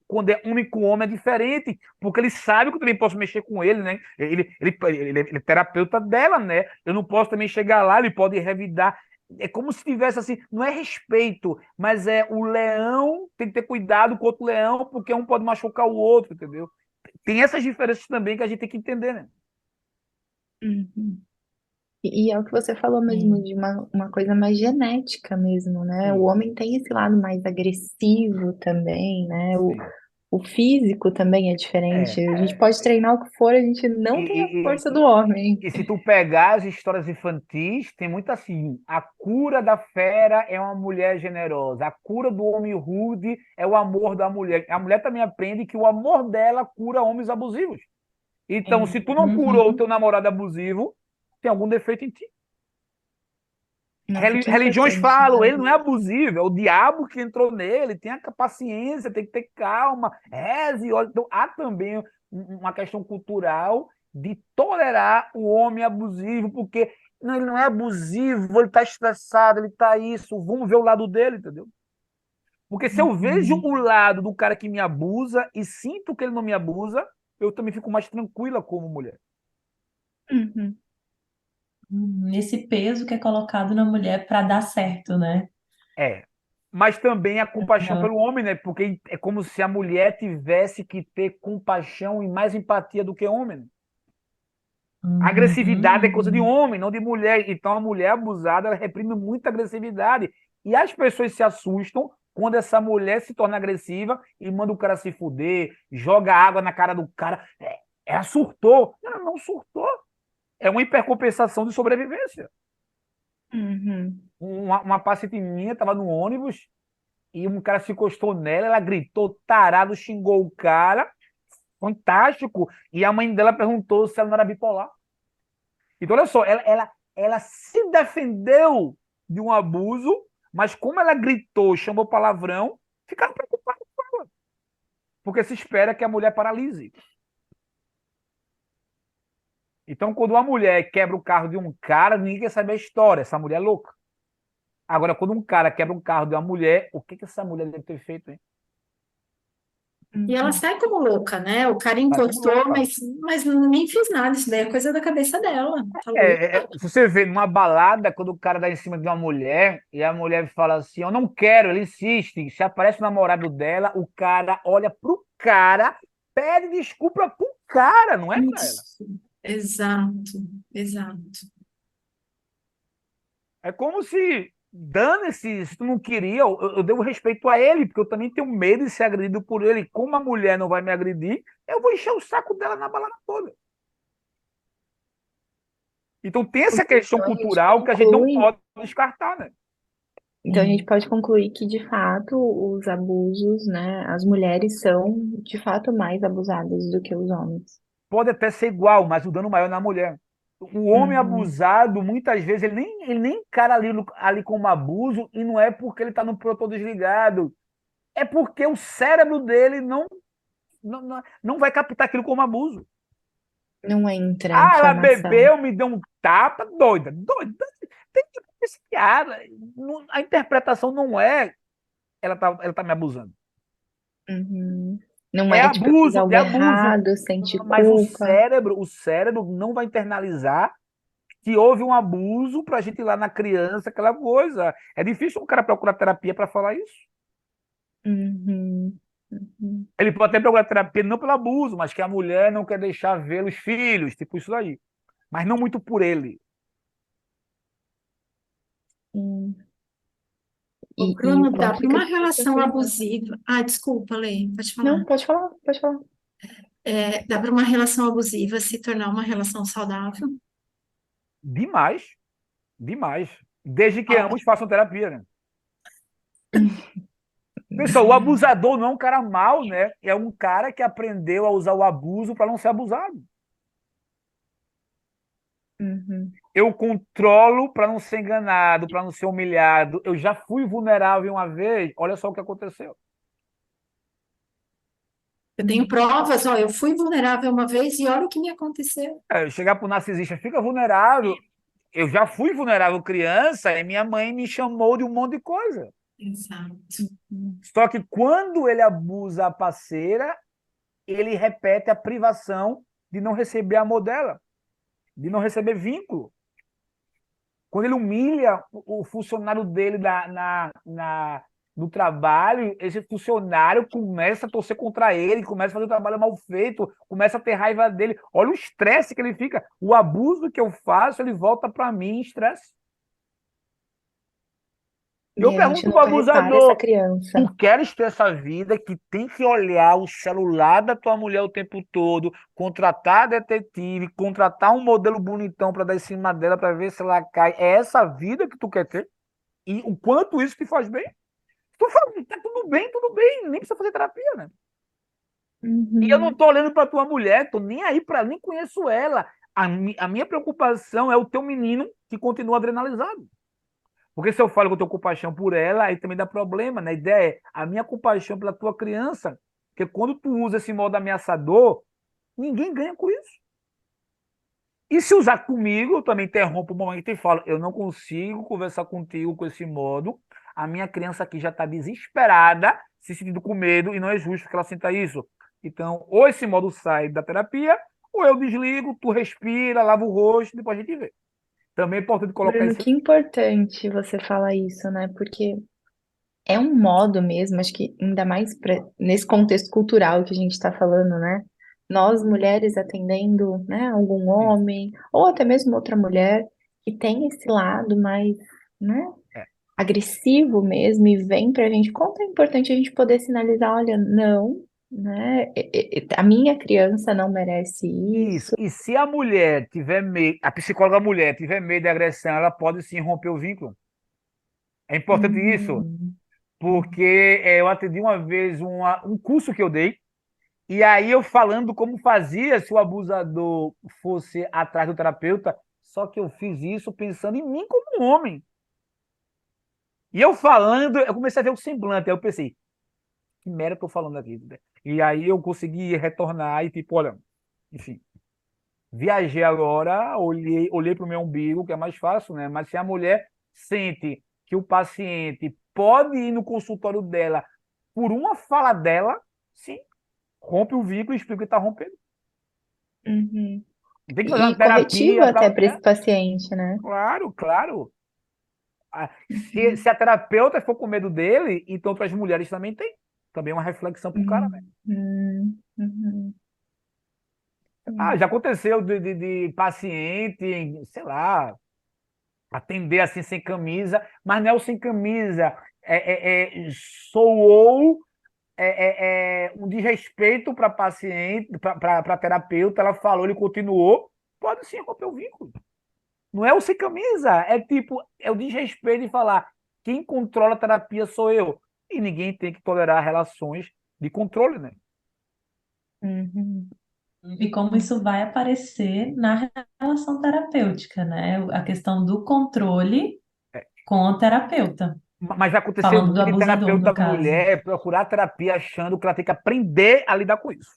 quando é homem com homem, é diferente, porque ele sabe que eu também posso mexer com ele, né? Ele é terapeuta dela, né? Eu não posso também chegar lá, ele pode revidar. É como se tivesse assim, não é respeito, mas é o leão tem que ter cuidado com o outro leão, porque um pode machucar o outro, entendeu? Tem essas diferenças também que a gente tem que entender, né? Uhum. E é o que você falou mesmo, Sim, de uma coisa mais genética mesmo, né? O Sim, homem tem esse lado mais agressivo também, né? sim. O físico também é diferente. É, A gente pode treinar o que for, a gente e, não tem a e, força do homem. E se tu pegar as histórias infantis, tem muito assim: a cura da fera é uma mulher generosa, a cura do homem rude é o amor da mulher. A mulher também aprende que o amor dela cura homens abusivos. Então, se sim. tu não curou o Uhum. teu namorado abusivo, tem algum defeito em ti. Nossa, que Religiões importante, falam, né? ele não é abusivo, é o diabo que entrou nele, tenha paciência, tem que ter calma, reze, olha. Então, há também uma questão cultural de tolerar o homem abusivo, porque não, ele não é abusivo, ele está estressado, ele está isso, vamos ver o lado dele, entendeu? Porque se eu vejo Uhum. o lado do cara que me abusa e sinto que ele não me abusa, eu também fico mais tranquila como mulher. Uhum. Esse peso que é colocado na mulher para dar certo, né? É. Mas também a compaixão Ela- pelo homem, né? Porque é como se a mulher tivesse que ter compaixão e mais empatia do que o homem. A agressividade é coisa de Uhum. homem, não de mulher. Então a mulher abusada, ela reprime muita agressividade. E as pessoas se assustam quando essa mulher se torna agressiva e manda o cara se fuder, joga água na cara do cara. Ela surtou. Ela não surtou. É uma hipercompensação de sobrevivência. Uhum. Uma paciente minha estava no ônibus e um cara se encostou nela, ela gritou, tarado, xingou o cara, fantástico. E a mãe dela perguntou se ela não era bipolar. Então, olha só, ela se defendeu de um abuso, mas como ela gritou, chamou palavrão, ficaram preocupados com ela. Porque se espera que a mulher paralise. Então, quando uma mulher quebra o carro de um cara, ninguém quer saber a história. Essa mulher é louca. Agora, quando um cara quebra um carro de uma mulher, o que essa mulher deve ter feito, hein? E ela Uhum. sai como louca, né? O cara Tá como encostou, louca. mas nem fez nada. Isso daí é coisa da cabeça dela. Tá louca. Se você vê numa balada, quando o cara dá em cima de uma mulher e a mulher fala assim, eu não quero, ele insiste, se aparece o namorado dela, o cara olha pro cara, pede desculpa pro cara, não é pra ela. Isso. Exato, exato. É como se, dane-se, se tu não queria, eu devo respeito a ele, porque eu também tenho medo de ser agredido por ele. Como a mulher não vai me agredir, eu vou encher o saco dela na balada toda. Então tem essa questão Então a gente cultural que a gente não conclui, pode descartar, né? então a gente Sim. pode concluir que de fato os abusos, né, as mulheres são de fato mais abusadas do que os homens. Pode até ser igual, mas o dano maior é na mulher. O homem Uhum. abusado, muitas vezes, ele nem encara ali como abuso, e não é porque ele está no proton desligado. É porque o cérebro dele não vai captar aquilo como abuso. Não entra a Ah, ela informação. bebeu, me deu um tapa, doida, doida. Tem que pesquisar. A interpretação não é ela tá me abusando. Uhum. Não É é tipo, eu fiz abuso, algo é abuso. errado, senti Mas culpa. o cérebro não vai internalizar que houve um abuso para a gente ir lá na criança, aquela coisa. É difícil um cara procurar terapia para falar isso. Uhum, uhum, Ele pode até procurar terapia não pelo abuso, mas que a mulher não quer deixar ver os filhos, tipo isso aí. Mas não muito por ele. sim. Ô, E o Bruno, dá quanto para fica uma difícil relação aceitar. abusiva. Ah, desculpa, Lê, pode Não, falar. pode falar, pode falar. Dá para uma relação abusiva se tornar uma relação saudável? Demais, demais. Desde que Ó, ambos façam terapia, né? Pessoal, o abusador não é um cara mau, né? É um cara que aprendeu a usar o abuso para não ser abusado. Uhum. Eu controlo para não ser enganado, para não ser humilhado. Eu já fui vulnerável uma vez, olha só o que aconteceu. eu tenho provas, ó, eu fui vulnerável uma vez e olha o que me aconteceu. Chegar para o narcisista, fica vulnerável. Eu já fui vulnerável criança e minha mãe me chamou de um monte de coisa. Exato. Só que quando ele abusa a parceira, ele repete a privação de não receber amor dela, de não receber vínculo. Quando ele humilha o funcionário dele no trabalho, esse funcionário começa a torcer contra ele, começa a fazer o trabalho mal feito, começa a ter raiva dele. Olha o estresse que ele fica. O abuso que eu faço, ele volta para mim em estresse. Eu E a gente pergunto pro nunca repara essa abusador, criança. tu queres ter essa vida que tem que olhar o celular da tua mulher o tempo todo, contratar detetive, contratar um modelo bonitão para dar em cima dela para ver se ela cai. É essa vida que tu quer ter? E o quanto isso te faz bem? Tu fala, tá tudo bem, nem precisa fazer terapia, né? E eu não Uhum. tô olhando para tua mulher, tô nem aí para nem conheço ela. A minha preocupação é o teu menino que continua adrenalizado. Porque se eu falo que eu tenho compaixão por ela, aí também dá problema, né? A ideia é a minha compaixão pela tua criança. Porque quando tu usa esse modo ameaçador, ninguém ganha com isso. E se usar comigo, eu também interrompo o momento e falo, eu não consigo conversar contigo com esse modo. A minha criança aqui já está desesperada, se sentindo com medo, e não é justo que ela sinta isso. Então, ou esse modo sai da terapia, ou eu desligo, tu respira, lava o rosto, depois a gente vê. Também é importante colocar Bruno, isso. que importante você falar isso, né? Porque é um modo mesmo, acho que ainda mais nesse contexto cultural que a gente está falando, né? Nós, mulheres, atendendo, né, algum Sim. homem, ou até mesmo outra mulher, que tem esse lado mais, né, É. agressivo mesmo, e vem pra gente, quanto é importante a gente poder sinalizar, olha, não, né, a minha criança não merece Isso. isso. E se a mulher tiver medo, a psicóloga mulher tiver medo de agressão, ela pode sim romper o vínculo. É importante isso, Uhum, porque eu atendi uma vez um curso que eu dei, e aí eu falando como fazia se o abusador fosse atrás do terapeuta, só que eu fiz isso pensando em mim como um homem. E eu falando, eu comecei a ver o semblante, aí eu pensei, que merda eu tô falando aqui, né? E aí eu consegui retornar e tipo, olha, enfim, viajei agora, olhei para o meu umbigo, que é mais fácil, né? Mas se a mulher sente que o paciente pode ir no consultório dela por uma fala dela, sim, rompe o vínculo e explica que está rompendo. uhum. Não tem que fazer E uma corretivo terapia até para. para esse paciente, né? Claro, claro. Se Uhum, a terapeuta for com medo dele, então para as mulheres também tem. Também é uma reflexão para o cara, né? uhum, uhum, Já sim. aconteceu de paciente, sei lá, atender assim sem camisa, mas não é o sem camisa, soou um desrespeito para paciente, para terapeuta, ela falou, ele continuou, pode sim romper o vínculo. Não é o sem camisa, é tipo, é o desrespeito de falar, quem controla a terapia sou eu. E ninguém tem que tolerar relações de controle, né? Uhum, E como isso vai aparecer na relação terapêutica, né? A questão do controle com o terapeuta, Mas vai acontecer falando do muito em abusador, no terapeuta caso. mulher procurar terapia achando que ela tem que aprender a lidar com isso.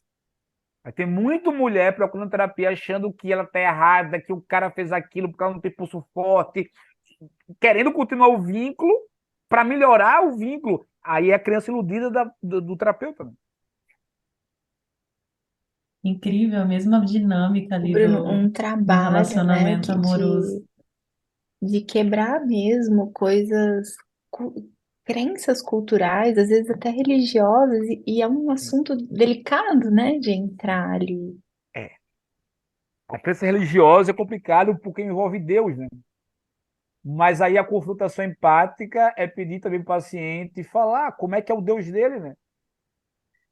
Vai ter muito mulher procurando terapia achando que ela está errada, que o cara fez aquilo porque ela não tem pulso forte, querendo continuar o vínculo para melhorar o vínculo. Aí é a criança iludida do terapeuta. Né? Incrível, a mesma dinâmica ali Bruno, um do trabalho, né, relacionamento amoroso. de quebrar mesmo coisas, crenças culturais, às vezes até religiosas, e é um assunto delicado, né, de entrar ali. É. A crença religiosa é complicado porque envolve Deus, né? Mas aí a confrontação empática é pedir também para o paciente falar como é que é o Deus dele, né?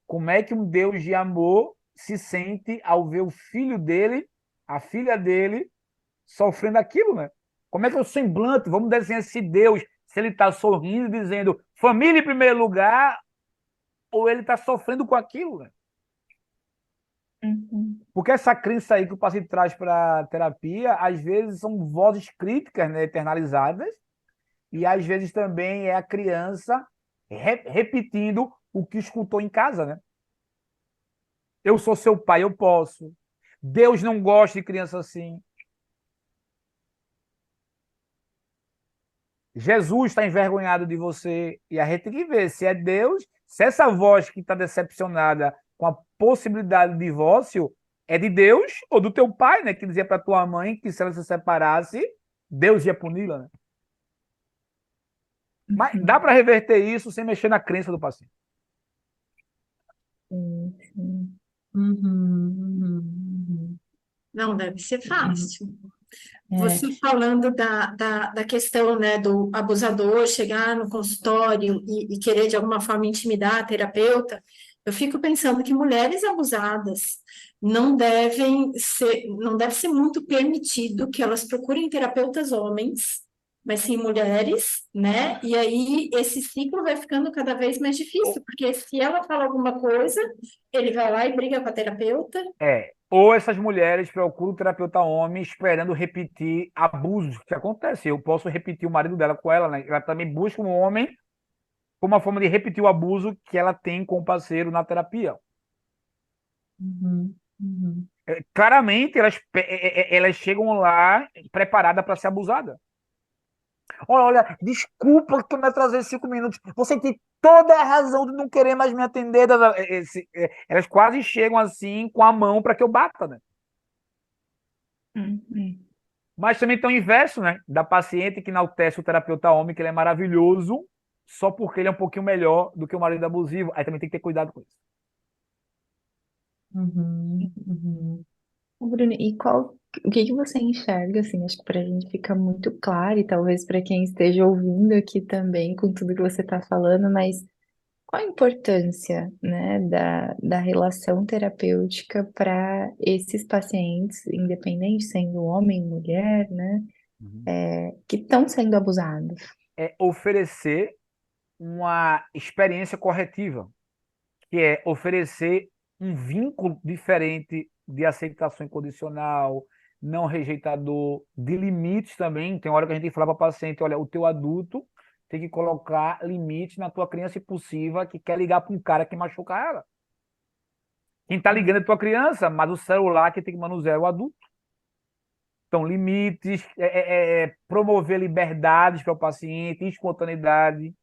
Como é que um Deus de amor se sente ao ver o filho dele, a filha dele, sofrendo aquilo, né? Como é que é o semblante? Vamos desenhar esse Deus, se ele está sorrindo, dizendo família em primeiro lugar, ou ele está sofrendo com aquilo, né? Uhum, Porque essa crença aí que o paciente traz para a terapia, às vezes são vozes críticas, né, eternalizadas, e às vezes também é a criança repetindo o que escutou em casa, né? Eu sou seu pai, eu posso. Deus não gosta de criança assim. Jesus está envergonhado de você. E a gente tem que ver se é Deus, se essa voz que está decepcionada com a possibilidade de divórcio é de Deus ou do teu pai, né? Que dizia para tua mãe que se ela se separasse, Deus ia puni-la, né? Mas dá uhum, para reverter isso sem mexer na crença do paciente. sim, sim. Uhum, uhum, Não deve ser uhum. fácil. É, Você falando da questão, né, do abusador chegar no consultório e querer, de alguma forma, intimidar a terapeuta, eu fico pensando que mulheres abusadas não deve ser muito permitido que elas procurem terapeutas homens, mas sim mulheres, né? E aí esse ciclo vai ficando cada vez mais difícil, porque se ela fala alguma coisa, ele vai lá e briga com a terapeuta. Ou essas mulheres procuram o terapeuta homem esperando repetir abusos que acontece. Eu posso repetir o marido dela com ela, né? Ela também busca um homem como uma forma de repetir o abuso que ela tem com o parceiro na terapia. uhum, uhum. Claramente, elas chegam lá preparadas para ser abusadas. Olha, desculpa que eu me atrasei 5 minutos. Você tem toda a razão de não querer mais me atender. Elas quase chegam assim com a mão para que eu bata, né? Uhum. Mas também tem o inverso, né? Da paciente que enaltece o terapeuta homem, que ele é maravilhoso, só porque ele é um pouquinho melhor do que o marido abusivo. Aí também tem que ter cuidado com isso. Uhum, uhum. Ô, Bruno, e o que que você enxerga, assim, acho que para a gente fica muito claro, e talvez para quem esteja ouvindo aqui também, com tudo que você está falando, mas qual a importância, né, da relação terapêutica para esses pacientes, independente sendo homem, mulher, né, Uhum. que estão sendo abusados? É oferecer uma experiência corretiva, que é oferecer um vínculo diferente de aceitação incondicional, não rejeitador, de limites também. Tem hora que a gente tem que falar para o paciente, olha, o teu adulto tem que colocar limite na tua criança impulsiva que quer ligar para um cara que machuca ela. Quem está ligando é a tua criança, mas o celular que tem que manusear é o adulto. Então, limites, promover liberdades para o paciente, espontaneidade,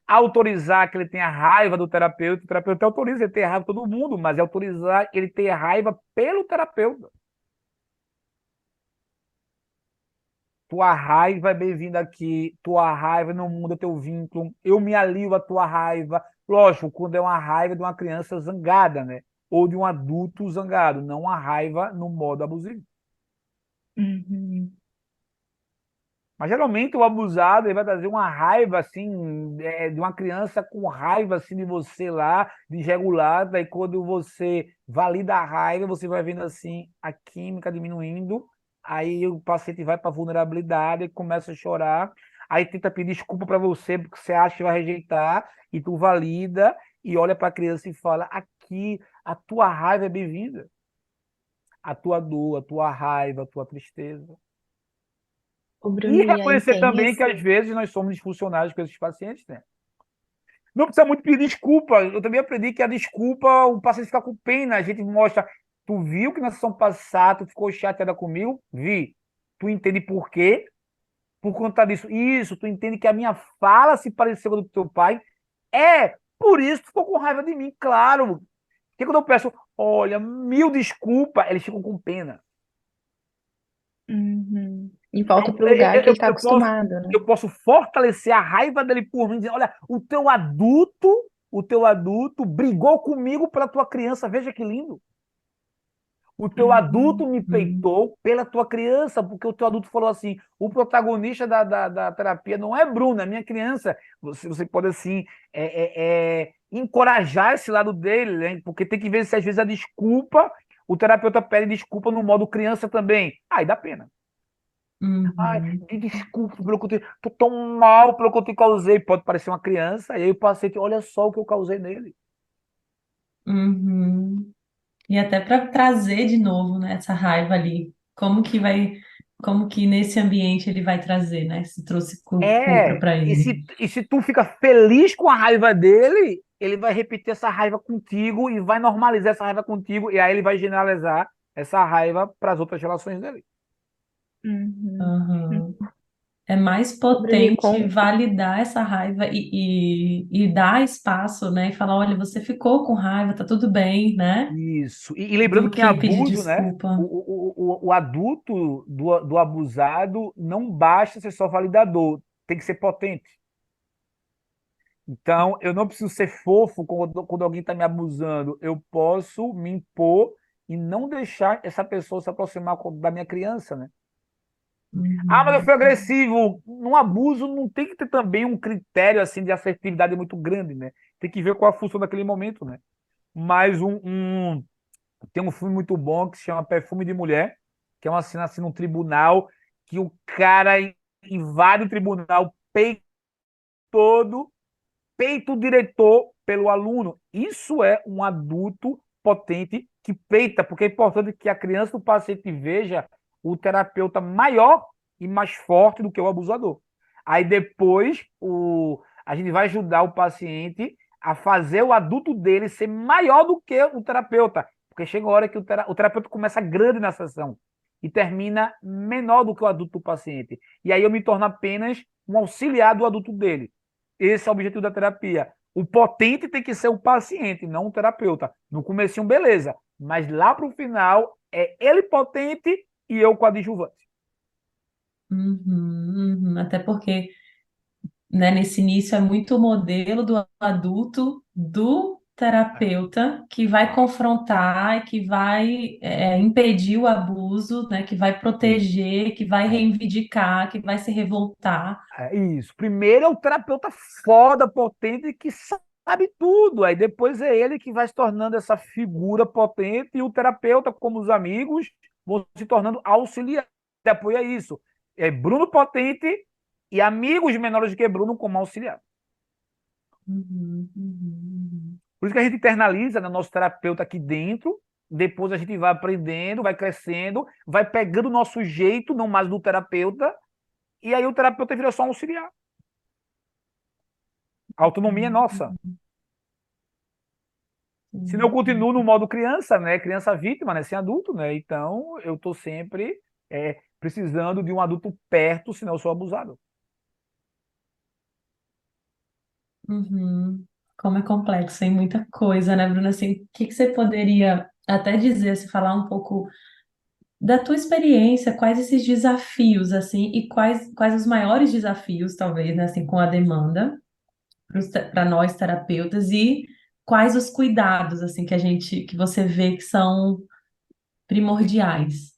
autorizar que ele tenha raiva do terapeuta. O terapeuta autoriza ele ter raiva de todo mundo, mas é autorizar ele ter raiva pelo terapeuta. Tua raiva é bem-vinda aqui, tua raiva não muda teu vínculo, eu me alio à tua raiva. Lógico, quando é uma raiva de uma criança zangada, né? Ou de um adulto zangado, não uma raiva no modo abusivo. Uhum. Mas geralmente o abusado ele vai trazer uma raiva assim, de uma criança com raiva assim de você lá, desregulada, e quando você valida a raiva, você vai vendo assim a química diminuindo, aí o paciente vai para a vulnerabilidade, começa a chorar, aí tenta pedir desculpa para você porque você acha que vai rejeitar, e tu valida e olha para a criança e fala: aqui a tua raiva é bem-vinda, a tua dor, a tua raiva, a tua tristeza. O E Bruno, e aí reconhecer tem também que às esse... vezes nós somos disfuncionais com esses pacientes, né? Não precisa muito pedir desculpa. Eu também aprendi que a desculpa, o paciente fica com pena. A gente mostra, tu viu que na sessão passada tu ficou chateada comigo? Vi. Tu entende por quê? Por conta disso. Isso, tu entende que a minha fala se pareceu com a do teu pai? É, por isso tu ficou com raiva de mim, claro. Porque quando eu peço, olha, mil desculpa, eles ficam com pena. Uhum. E volta Eu, pro eu, lugar que ele eu, tá eu posso, acostumado, né? eu posso fortalecer a raiva dele por mim, dizer, olha, o teu adulto brigou comigo pela tua criança, veja que lindo. O teu adulto me Uhum. peitou pela tua criança, porque o teu adulto falou assim: o protagonista da terapia não é Bruno, é minha criança. Você pode, assim, encorajar esse lado dele, né? Porque tem que ver se às vezes a desculpa, o terapeuta pede desculpa no modo criança também. Aí dá pena. Ai, Uhum. me desculpe pelo que eu te, tô tão mal pelo que eu te causei. Pode parecer uma criança, e aí o paciente, olha só o que eu causei nele. Uhum. E até para trazer de novo, né, essa raiva ali, como que nesse ambiente ele vai trazer, né? Se trouxe culpa É, para e ele. se tu fica feliz com a raiva dele, ele vai repetir essa raiva contigo e vai normalizar essa raiva contigo, e aí ele vai generalizar essa raiva para as outras relações dele. Uhum. Aham. É mais Bruno, potente validar essa raiva e dar espaço, né? E falar, olha, você ficou com raiva, tá tudo bem, né? Isso. E lembrando Do que em que pedir abuso, né? desculpa. O adulto do abusado não basta ser só validador, tem que ser potente. Então, eu não preciso ser fofo quando alguém está me abusando. Eu posso me impor e não deixar essa pessoa se aproximar da minha criança, né? Ah, mas eu Uhum. fui agressivo. No abuso não tem que ter também um critério assim de assertividade muito grande, né? Tem que ver qual a função daquele momento, né? Mas tem um filme muito bom que se chama Perfume de Mulher, que é uma cena assim num tribunal que o cara invade o tribunal, peito todo, peita o diretor pelo aluno. Isso é um adulto potente que peita, porque é importante que a criança do paciente veja o terapeuta maior e mais forte do que o abusador. Aí depois a gente vai ajudar o paciente a fazer o adulto dele ser maior do que o terapeuta, porque chega a hora que o terapeuta começa grande na sessão e termina menor do que o adulto do paciente. E aí eu me torno apenas um auxiliar do adulto dele. Esse é o objetivo da terapia. O potente tem que ser o paciente, não o terapeuta. No comecinho, beleza. Mas lá para o final, é ele potente e eu coadjuvante. Uhum, uhum. Até porque, né, nesse início é muito o modelo do adulto, do terapeuta, que vai confrontar, que vai impedir o abuso, né, que vai proteger, que vai É, reivindicar, que vai se revoltar. é isso. Primeiro é o terapeuta foda, potente, que sabe tudo. Aí depois é ele que vai se tornando essa figura potente e o terapeuta, como os amigos, vão se tornando auxiliar. Apoio é isso. É Bruno potente e amigos menores do que Bruno como auxiliar. Uhum, uhum, Por isso que a gente internaliza no nosso terapeuta aqui dentro, depois a gente vai aprendendo, vai crescendo, vai pegando o nosso jeito, não mais do terapeuta, e aí o terapeuta vira só um auxiliar. A autonomia é uhum, nossa. Senão eu uhum, continuo no uhum. modo criança, né? Criança vítima, né? Sem adulto, né? Então eu estou sempre precisando de um adulto perto, senão eu sou abusado. Uhum. Como é complexo, tem muita coisa, né, Bruna? Assim, o que que você poderia até dizer, se falar um pouco da tua experiência, quais esses desafios, assim, e quais os maiores desafios, talvez, né, assim, com a demanda para nós terapeutas e quais os cuidados, assim, que você vê que são primordiais.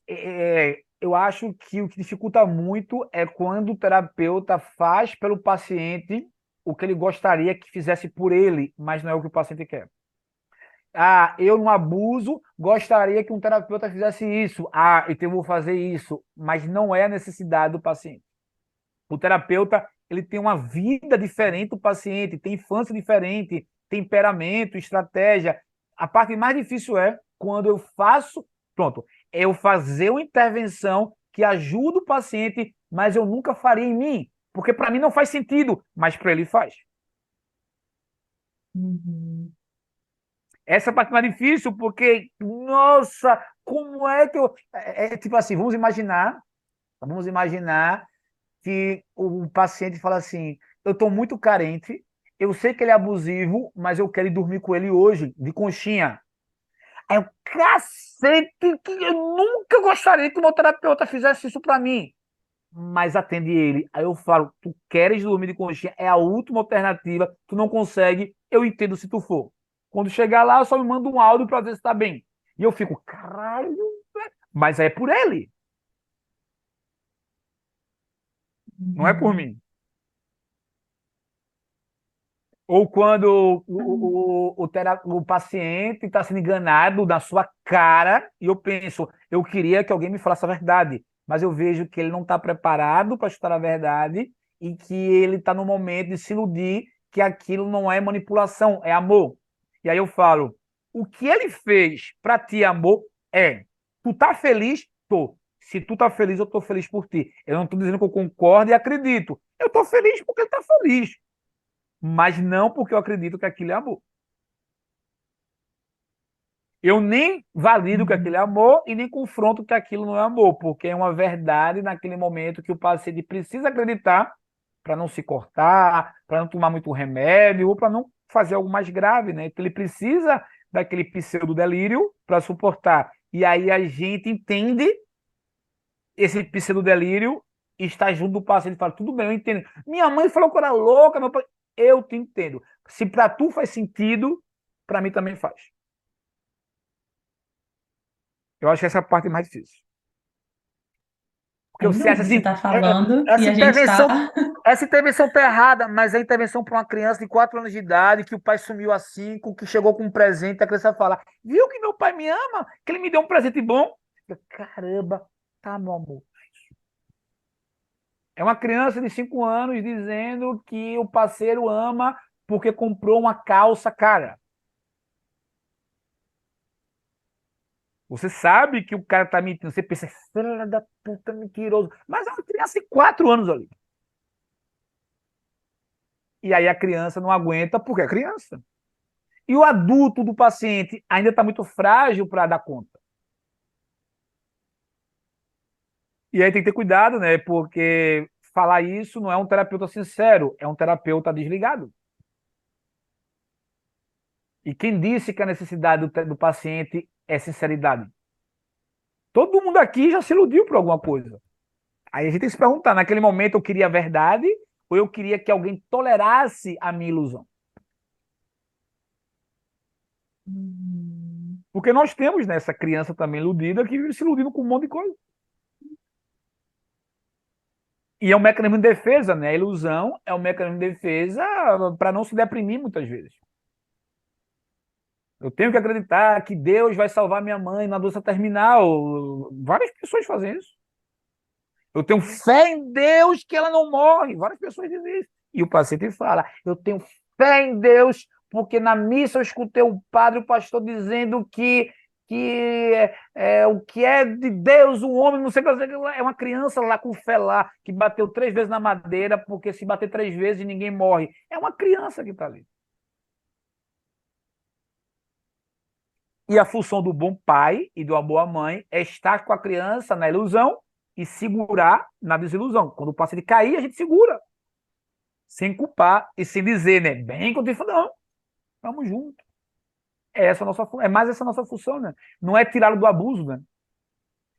Eu acho que o que dificulta muito é quando o terapeuta faz pelo paciente o que ele gostaria que fizesse por ele, mas não é o que o paciente quer. Ah, eu no abuso gostaria que um terapeuta fizesse isso. Ah, então eu vou fazer isso, mas não é a necessidade do paciente. O terapeuta, ele tem uma vida diferente do paciente, tem infância diferente, temperamento, estratégia. A parte mais difícil é quando eu faço, pronto, eu fazer uma intervenção que ajuda o paciente, mas eu nunca faria em mim, porque para mim não faz sentido, mas para ele faz. Uhum, Essa é a parte mais difícil, porque, nossa, como é que eu. Tipo assim, vamos imaginar que o paciente fala assim: eu estou muito carente, eu sei que ele é abusivo, mas eu quero ir dormir com ele hoje, de conchinha. Aí eu, cacete, que eu nunca gostaria que o meu terapeuta fizesse isso pra mim. Mas atende ele. Aí eu falo, tu queres dormir de conchinha? É a última alternativa, tu não consegue, eu entendo se tu for. Quando chegar lá, eu só me manda um áudio pra ver se tá bem. E eu fico, caralho, mas é por ele, não é por Uhum. mim. Ou quando o paciente está sendo enganado na sua cara, e eu penso, eu queria que alguém me falasse a verdade, mas eu vejo que ele não está preparado para escutar a verdade e que ele está no momento de se iludir que aquilo não é manipulação, é amor. E aí eu falo, o que ele fez para ti, amor, é, tu tá feliz? Tô. Se tu tá feliz, eu tô feliz por ti. Eu não tô dizendo que eu concordo e acredito. Eu tô feliz porque ele tá feliz, mas não porque eu acredito que aquilo é amor. Eu nem valido que aquilo Uhum. é amor e nem confronto que aquilo não é amor, porque é uma verdade naquele momento que o paciente precisa acreditar para não se cortar, para não tomar muito remédio ou para não fazer algo mais grave, né? Então ele precisa daquele pseudo delírio para suportar. E aí a gente entende esse pseudo delírio e está junto do paciente e fala: tudo bem, eu entendo. Minha mãe falou que eu era louca, meu pai. Eu te entendo. Se para tu faz sentido, para mim também faz. Eu acho que essa é a parte mais difícil. Porque você Ainda acha bem que você assim, está falando e essa a gente está. intervenção, essa intervenção tá errada, mas é intervenção para uma criança de 4 anos de idade, que o pai sumiu a 5, que chegou com um presente, a criança fala: viu que meu pai me ama? Que ele me deu um presente bom? Caramba, tá, meu amor. É uma criança de 5 anos dizendo que o parceiro ama porque comprou uma calça cara. Você sabe que o cara tá mentindo. Você pensa, filha da puta, mentiroso. Mas é uma criança de 4 anos ali. E aí a criança não aguenta porque é criança. E o adulto do paciente ainda está muito frágil para dar conta. E aí tem que ter cuidado, né? Porque falar isso não é um terapeuta sincero, é um terapeuta desligado. E quem disse que a necessidade do paciente é sinceridade? Todo mundo aqui já se iludiu por alguma coisa. Aí a gente tem que se perguntar, naquele momento eu queria a verdade ou eu queria que alguém tolerasse a minha ilusão? Uhum. Porque nós temos, né, essa criança também iludida que vive se iludindo com um monte de coisa. E é um mecanismo de defesa, né? A ilusão é um mecanismo de defesa para não se deprimir muitas vezes. Eu tenho que acreditar que Deus vai salvar minha mãe na doença terminal. Várias pessoas fazem isso. Eu tenho fé em Deus que ela não morre. Várias pessoas dizem isso. E o paciente fala: eu tenho fé em Deus, porque na missa eu escutei o padre, o pastor dizendo que o que é de Deus, o homem, não sei o que, é uma criança lá com fé lá, que bateu 3 vezes na madeira, porque se bater 3 vezes ninguém morre. É uma criança que está ali. E a função do bom pai e de uma boa mãe é estar com a criança na ilusão e segurar na desilusão. Quando o paciente cair, a gente segura, sem culpar e sem dizer, né? Bem quando ele fala, não, vamos junto. É mais essa nossa função, né? Não é tirá-lo do abuso, né?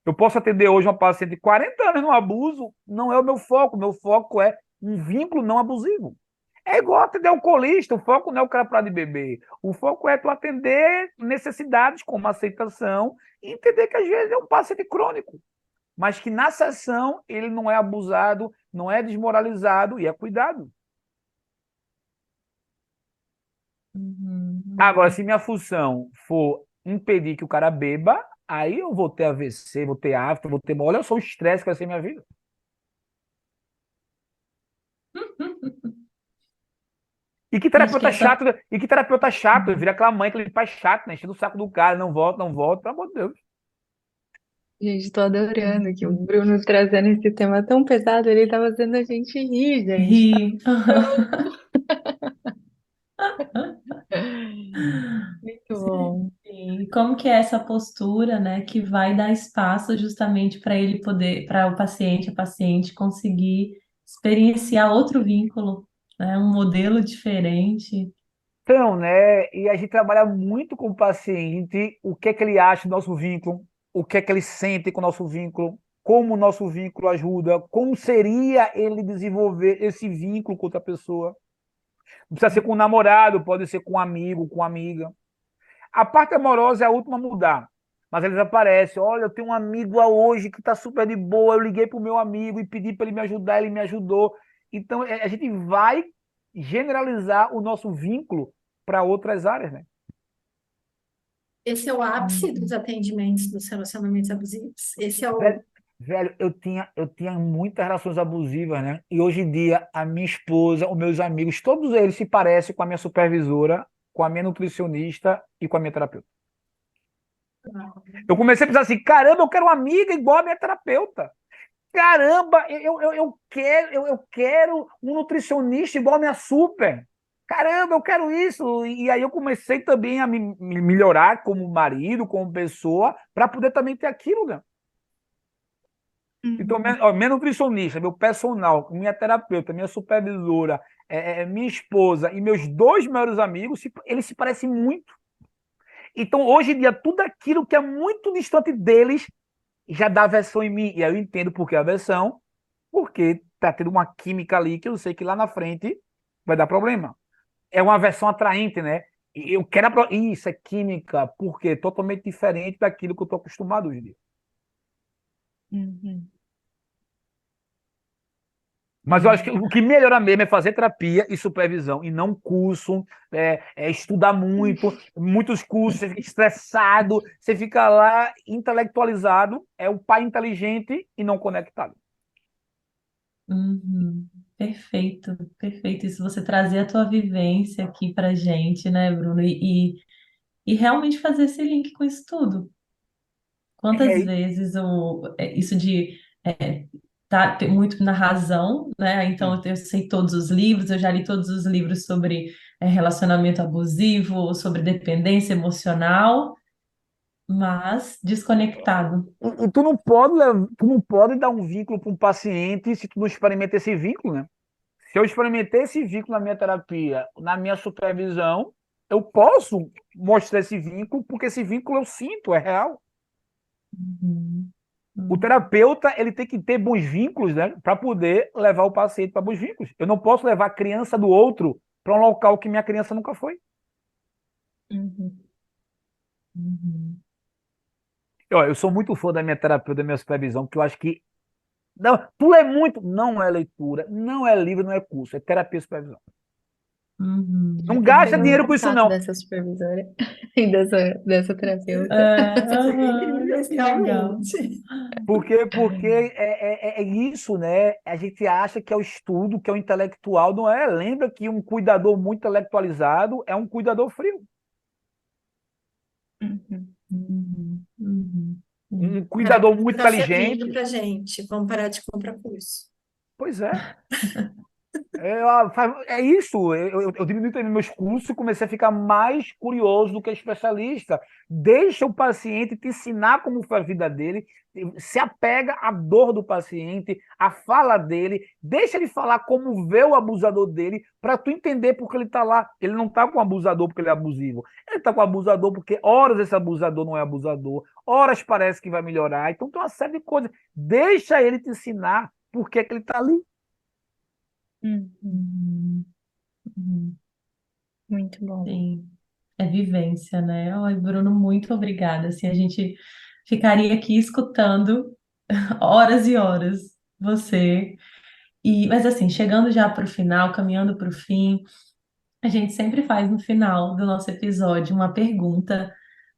Eu posso atender hoje uma paciente de 40 anos no abuso, não é o meu foco. O meu foco é um vínculo não abusivo. É igual atender alcoolista, o foco não é o cara parar de beber. O foco é tu atender necessidades como aceitação e entender que às vezes é um paciente crônico, mas que na sessão ele não é abusado, não é desmoralizado e é cuidado. Agora, Uhum. se minha função for impedir que o cara beba, aí eu vou ter AVC, vou ter afta, vou ter... Olha só o estresse que vai ser minha vida. Acho que essa. E que terapeuta chato, vira aquela mãe, aquele pai chato, né? Enchendo o saco do cara, não volta, não volta, pelo amor de Deus. Gente, tô adorando que o Bruno trazendo esse tema tão pesado, ele tá fazendo a gente rir, gente. Ri. Muito bom. E como que é essa postura, né, que vai dar espaço justamente para ele poder, para o paciente, a paciente conseguir experienciar outro vínculo, né, um modelo diferente. Então, né? E a gente trabalha muito com o paciente, o que é que ele acha do nosso vínculo, o que é que ele sente com o nosso vínculo, como o nosso vínculo ajuda, como seria ele desenvolver esse vínculo com outra pessoa. Não precisa ser com um namorado, pode ser com um amigo, com uma amiga. A parte amorosa é a última a mudar. Mas eles aparecem. Olha, eu tenho um amigo hoje que está super de boa. Eu liguei para o meu amigo e pedi para ele me ajudar, ele me ajudou. Então, a gente vai generalizar o nosso vínculo para outras áreas, né? Esse é o ápice dos Uhum. atendimentos dos relacionamentos abusivos. Esse é o. Velho, velho, eu tinha muitas relações abusivas, né? E hoje em dia, a minha esposa, os meus amigos, todos eles se parecem com a minha supervisora, com a minha nutricionista e com a minha terapeuta. Eu comecei a pensar assim, caramba, eu quero uma amiga igual a minha terapeuta. Caramba, eu quero um nutricionista igual a minha super. Caramba, eu quero isso. E aí eu comecei também a me melhorar como marido, como pessoa, para poder também ter aquilo, né? Então, minha nutricionista, meu personal, minha terapeuta, minha supervisora, minha esposa e meus dois melhores amigos, eles se parecem muito. Então, hoje em dia, tudo aquilo que é muito distante deles já dá aversão em mim. E aí eu entendo por que a aversão, porque tá tendo uma química ali que eu sei que lá na frente vai dar problema. É uma aversão atraente, né? E eu quero. Isso é química, porque totalmente diferente daquilo que eu estou acostumado hoje em dia. Uhum. Mas eu acho que o que melhora mesmo é fazer terapia e supervisão, e não curso, estudar muito, muitos cursos, você fica estressado, você fica lá intelectualizado, é o pai inteligente e não conectado. Uhum. Perfeito, perfeito. Isso você trazer a tua vivência aqui pra gente, né, Bruno? E realmente fazer esse link com isso tudo. Quantas É, vezes isso de tá muito na razão, né? Então eu sei todos os livros, eu já li todos os livros sobre relacionamento abusivo, sobre dependência emocional, mas desconectado. e tu não pode dar um vínculo para um paciente se tu não experimenta esse vínculo, né? Se eu experimentei esse vínculo na minha terapia, na minha supervisão, eu posso mostrar esse vínculo, porque esse vínculo eu sinto, é real. Uhum. O Uhum. terapeuta, ele tem que ter bons vínculos, né, para poder levar o paciente para bons vínculos. Eu não posso levar a criança do outro para um local que minha criança nunca foi. Uhum. Uhum. Eu sou muito fã da minha terapeuta, da minha supervisão, porque eu acho que não, tu lê muito, não é leitura, não é livro, não é curso, é terapia e supervisão. Uhum. Não Eu gasta tenho um dinheiro com isso, contato não. dessa supervisora e dessa É, terapeuta. São aham, incríveis, que legal. realmente. Porque é isso, né? A gente acha que é o estudo, que é o intelectual, não é? Lembra que um cuidador muito intelectualizado é um cuidador frio. Uhum. Uhum. Uhum. Uhum. Um cuidador muito Está servindo inteligente. pra gente. Vamos parar de comprar curso. Pois é. É isso. Eu diminui também meus cursos e comecei a ficar mais curioso do que especialista. Deixa o paciente te ensinar como foi a vida dele, se apega à dor do paciente, à fala dele, deixa ele falar como vê o abusador dele, para tu entender porque ele está lá. Ele não está com o abusador porque ele é abusivo. Ele está com o abusador porque horas esse abusador não é abusador, horas parece que vai melhorar. Então tem uma série de coisas. Deixa ele te ensinar por que ele está ali. Uhum. Uhum. Uhum. Muito bom. Sim, é vivência, né? Ai, Bruno, muito obrigada. Assim, a gente ficaria aqui escutando horas e horas você. Mas assim, chegando já para o final, caminhando para o fim, a gente sempre faz no final do nosso episódio uma pergunta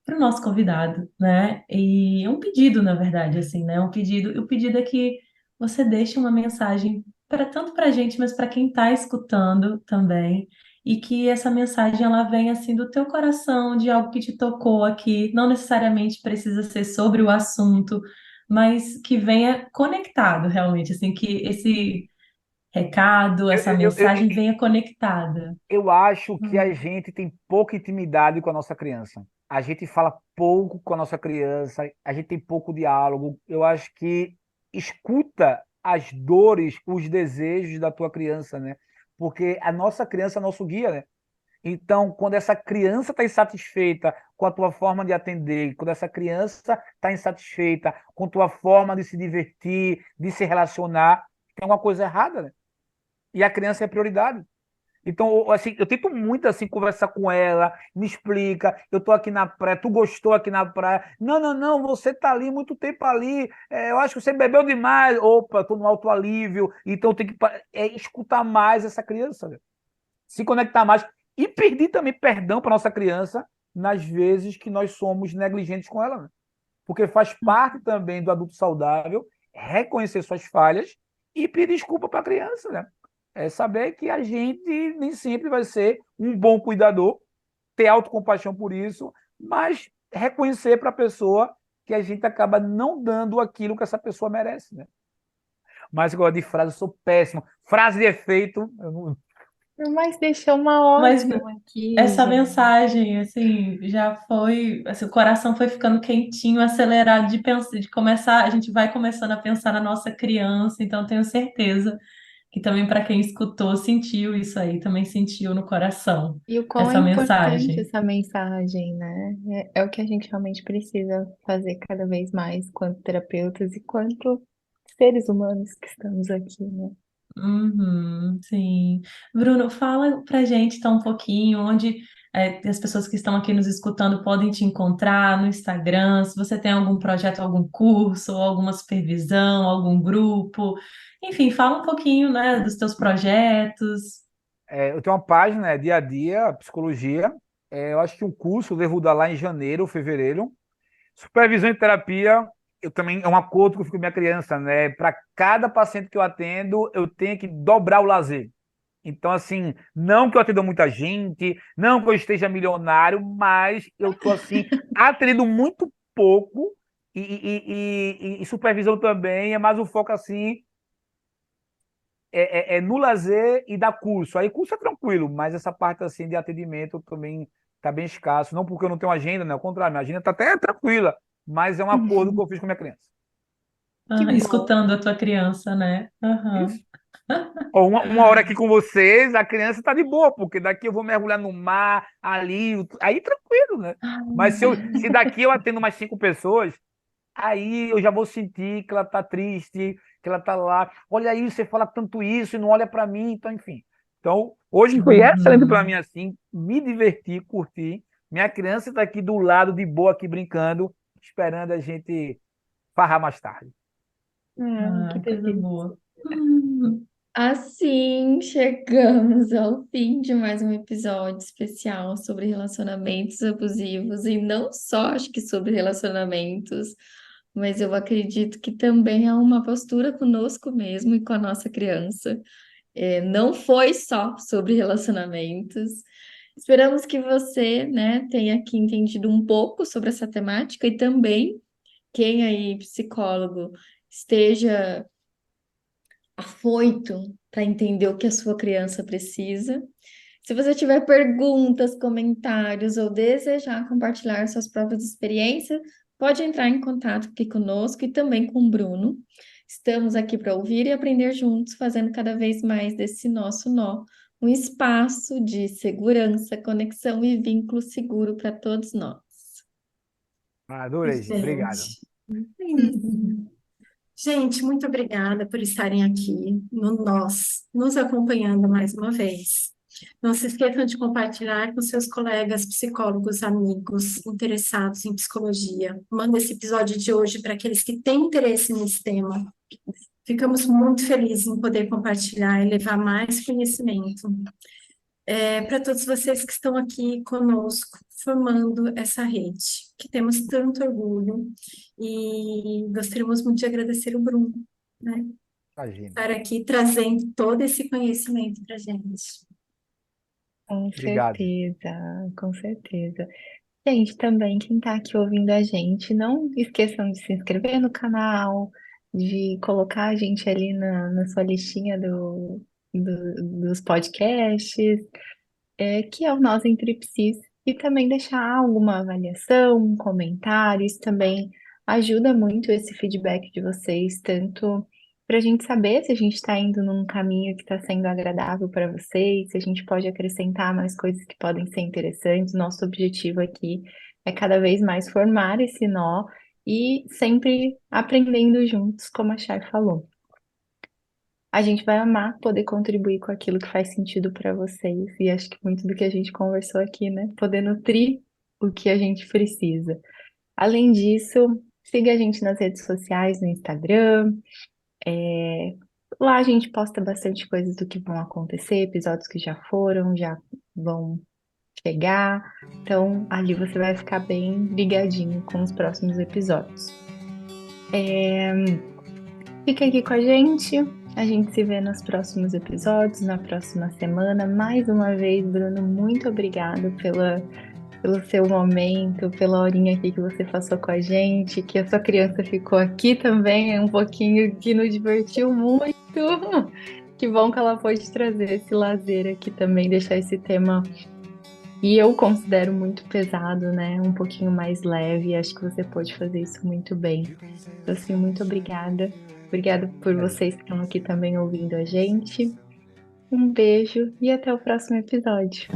para o nosso convidado, né? E um pedido, na verdade, assim, né? Um pedido. E o pedido é que você deixe uma mensagem para tanto para a gente, mas para quem está escutando também. E que essa mensagem ela venha assim do teu coração, de algo que te tocou aqui. Não necessariamente precisa ser sobre o assunto, mas que venha conectado realmente, assim, que esse recado, Eu, essa eu, eu, mensagem venha conectada. eu acho que a Hum. gente tem pouca intimidade com a nossa criança. A gente fala pouco com a nossa criança, a gente tem pouco diálogo. Eu acho que escuta as dores, os desejos da tua criança, né? Porque a nossa criança é nosso guia, né? Então, quando essa criança está insatisfeita com a tua forma de atender, quando essa criança está insatisfeita com a tua forma de se divertir, de se relacionar, tem alguma coisa errada, né? E a criança é prioridade. Então, assim, eu tento muito assim conversar com ela, me explica, eu tô aqui na praia, tu gostou aqui na praia? Não, não, não, você tá ali muito tempo ali, eu acho que você bebeu demais. Opa, eu tô no alto alívio, então eu tenho que escutar mais essa criança, né? Se conectar mais e pedir também perdão para nossa criança nas vezes que nós somos negligentes com ela, né? Porque faz parte também do adulto saudável reconhecer suas falhas e pedir desculpa para a criança, né? É saber que a gente nem sempre vai ser um bom cuidador, ter autocompaixão por isso, mas reconhecer para a pessoa que a gente acaba não dando aquilo que essa pessoa merece, né? Mas agora de frase, eu sou péssimo. Frase de efeito, eu não... Mas deixou uma Mas ótima aqui, essa gente. mensagem, assim, já foi, assim, o coração foi ficando quentinho, acelerado de pensar, de começar, a gente vai começando a pensar na nossa criança, então tenho certeza que também para quem escutou, sentiu isso aí, também sentiu no coração E o quão é essa importante mensagem. essa mensagem, né? É o que a gente realmente precisa fazer cada vez mais, quanto terapeutas e quanto seres humanos que estamos aqui, né? Uhum, sim. Bruno, fala pra gente então um pouquinho onde as pessoas que estão aqui nos escutando podem te encontrar no Instagram, se você tem algum projeto, algum curso, ou alguma supervisão, algum grupo. Enfim, fala um pouquinho, né, dos teus projetos. Eu tenho uma página, né, dia a dia, psicologia. Eu acho que um curso eu devo dar lá em janeiro, fevereiro. Supervisão e terapia, eu também é um acordo que eu fico com minha criança, né? Para cada paciente que eu atendo, eu tenho que dobrar o lazer. Então, assim, não que eu atenda muita gente, não que eu esteja milionário, mas eu tô assim, atendendo muito pouco e supervisão também, é mais um foco assim, no lazer e dar curso. Aí curso é tranquilo, mas essa parte assim de atendimento também tá bem escasso. Não porque eu não tenho agenda, né? Ao contrário, minha agenda tá até tranquila, mas é um acordo que eu fiz com a minha criança. Que Aham, bom. escutando a tua criança, né? Aham. Isso. Ó, uma hora aqui com vocês, a criança tá de boa, porque daqui eu vou mergulhar no mar, ali, aí tranquilo, né? Mas se daqui eu atendo mais 5 pessoas, aí eu já vou sentir que ela tá triste, que ela tá lá. Olha aí, você fala tanto isso e não olha para mim, então, enfim. Então, hoje foi excelente para Uhum. mim, assim, me divertir, curtir. Minha criança está aqui do lado, de boa, aqui brincando, esperando a gente farrar mais tarde. Que Ah, coisa delícia. boa. Assim, chegamos ao fim de mais um episódio especial sobre relacionamentos abusivos e não só acho que sobre relacionamentos, mas eu acredito que também há uma postura conosco mesmo e com a nossa criança. Não foi só sobre relacionamentos. Esperamos que você, né, tenha aqui entendido um pouco sobre essa temática e também quem aí, psicólogo, esteja afoito para entender o que a sua criança precisa. Se você tiver perguntas, comentários ou desejar compartilhar suas próprias experiências, pode entrar em contato aqui conosco e também com o Bruno. Estamos aqui para ouvir e aprender juntos, fazendo cada vez mais desse nosso nó um espaço de segurança, conexão e vínculo seguro para todos nós. Adorei, gente. Obrigado. Gente, é isso. Gente, muito obrigada por estarem aqui no Nós, nos acompanhando mais uma vez. Não se esqueçam de compartilhar com seus colegas psicólogos, amigos interessados em psicologia. Manda esse episódio de hoje para aqueles que têm interesse nesse tema. Ficamos muito felizes em poder compartilhar e levar mais conhecimento para todos vocês que estão aqui conosco, formando essa rede, que temos tanto orgulho e gostaríamos muito de agradecer o Bruno, né, Imagina. estar aqui trazendo todo esse conhecimento para a gente. Com Obrigado. certeza, com certeza. Gente, também quem está aqui ouvindo a gente, não esqueçam de se inscrever no canal, de colocar a gente ali na sua listinha dos podcasts, que é o Nós Entre Psis, e também deixar alguma avaliação, um comentário, isso também ajuda muito esse feedback de vocês, tanto para a gente saber se a gente está indo num caminho que está sendo agradável para vocês, se a gente pode acrescentar mais coisas que podem ser interessantes. Nosso objetivo aqui é cada vez mais formar esse nó e sempre aprendendo juntos, como a Chay falou. A gente vai amar poder contribuir com aquilo que faz sentido para vocês, e acho que muito do que a gente conversou aqui, né? Poder nutrir o que a gente precisa. Além disso, siga a gente nas redes sociais, no Instagram. Lá a gente posta bastante coisas do que vão acontecer, episódios que já foram, já vão chegar. Então, ali você vai ficar bem ligadinho com os próximos episódios. Fica aqui com a gente. A gente se vê nos próximos episódios, na próxima semana. Mais uma vez, Bruno, muito obrigada pelo seu momento, pela horinha aqui que você passou com a gente, que a sua criança ficou aqui também, é um pouquinho que nos divertiu muito. Que bom que ela pôde trazer esse lazer aqui também, deixar esse tema e eu considero muito pesado, né? Um pouquinho mais leve. Acho que você pode fazer isso muito bem. Então, assim, muito obrigada. Obrigada por vocês que estão aqui também ouvindo a gente. Um beijo e até o próximo episódio.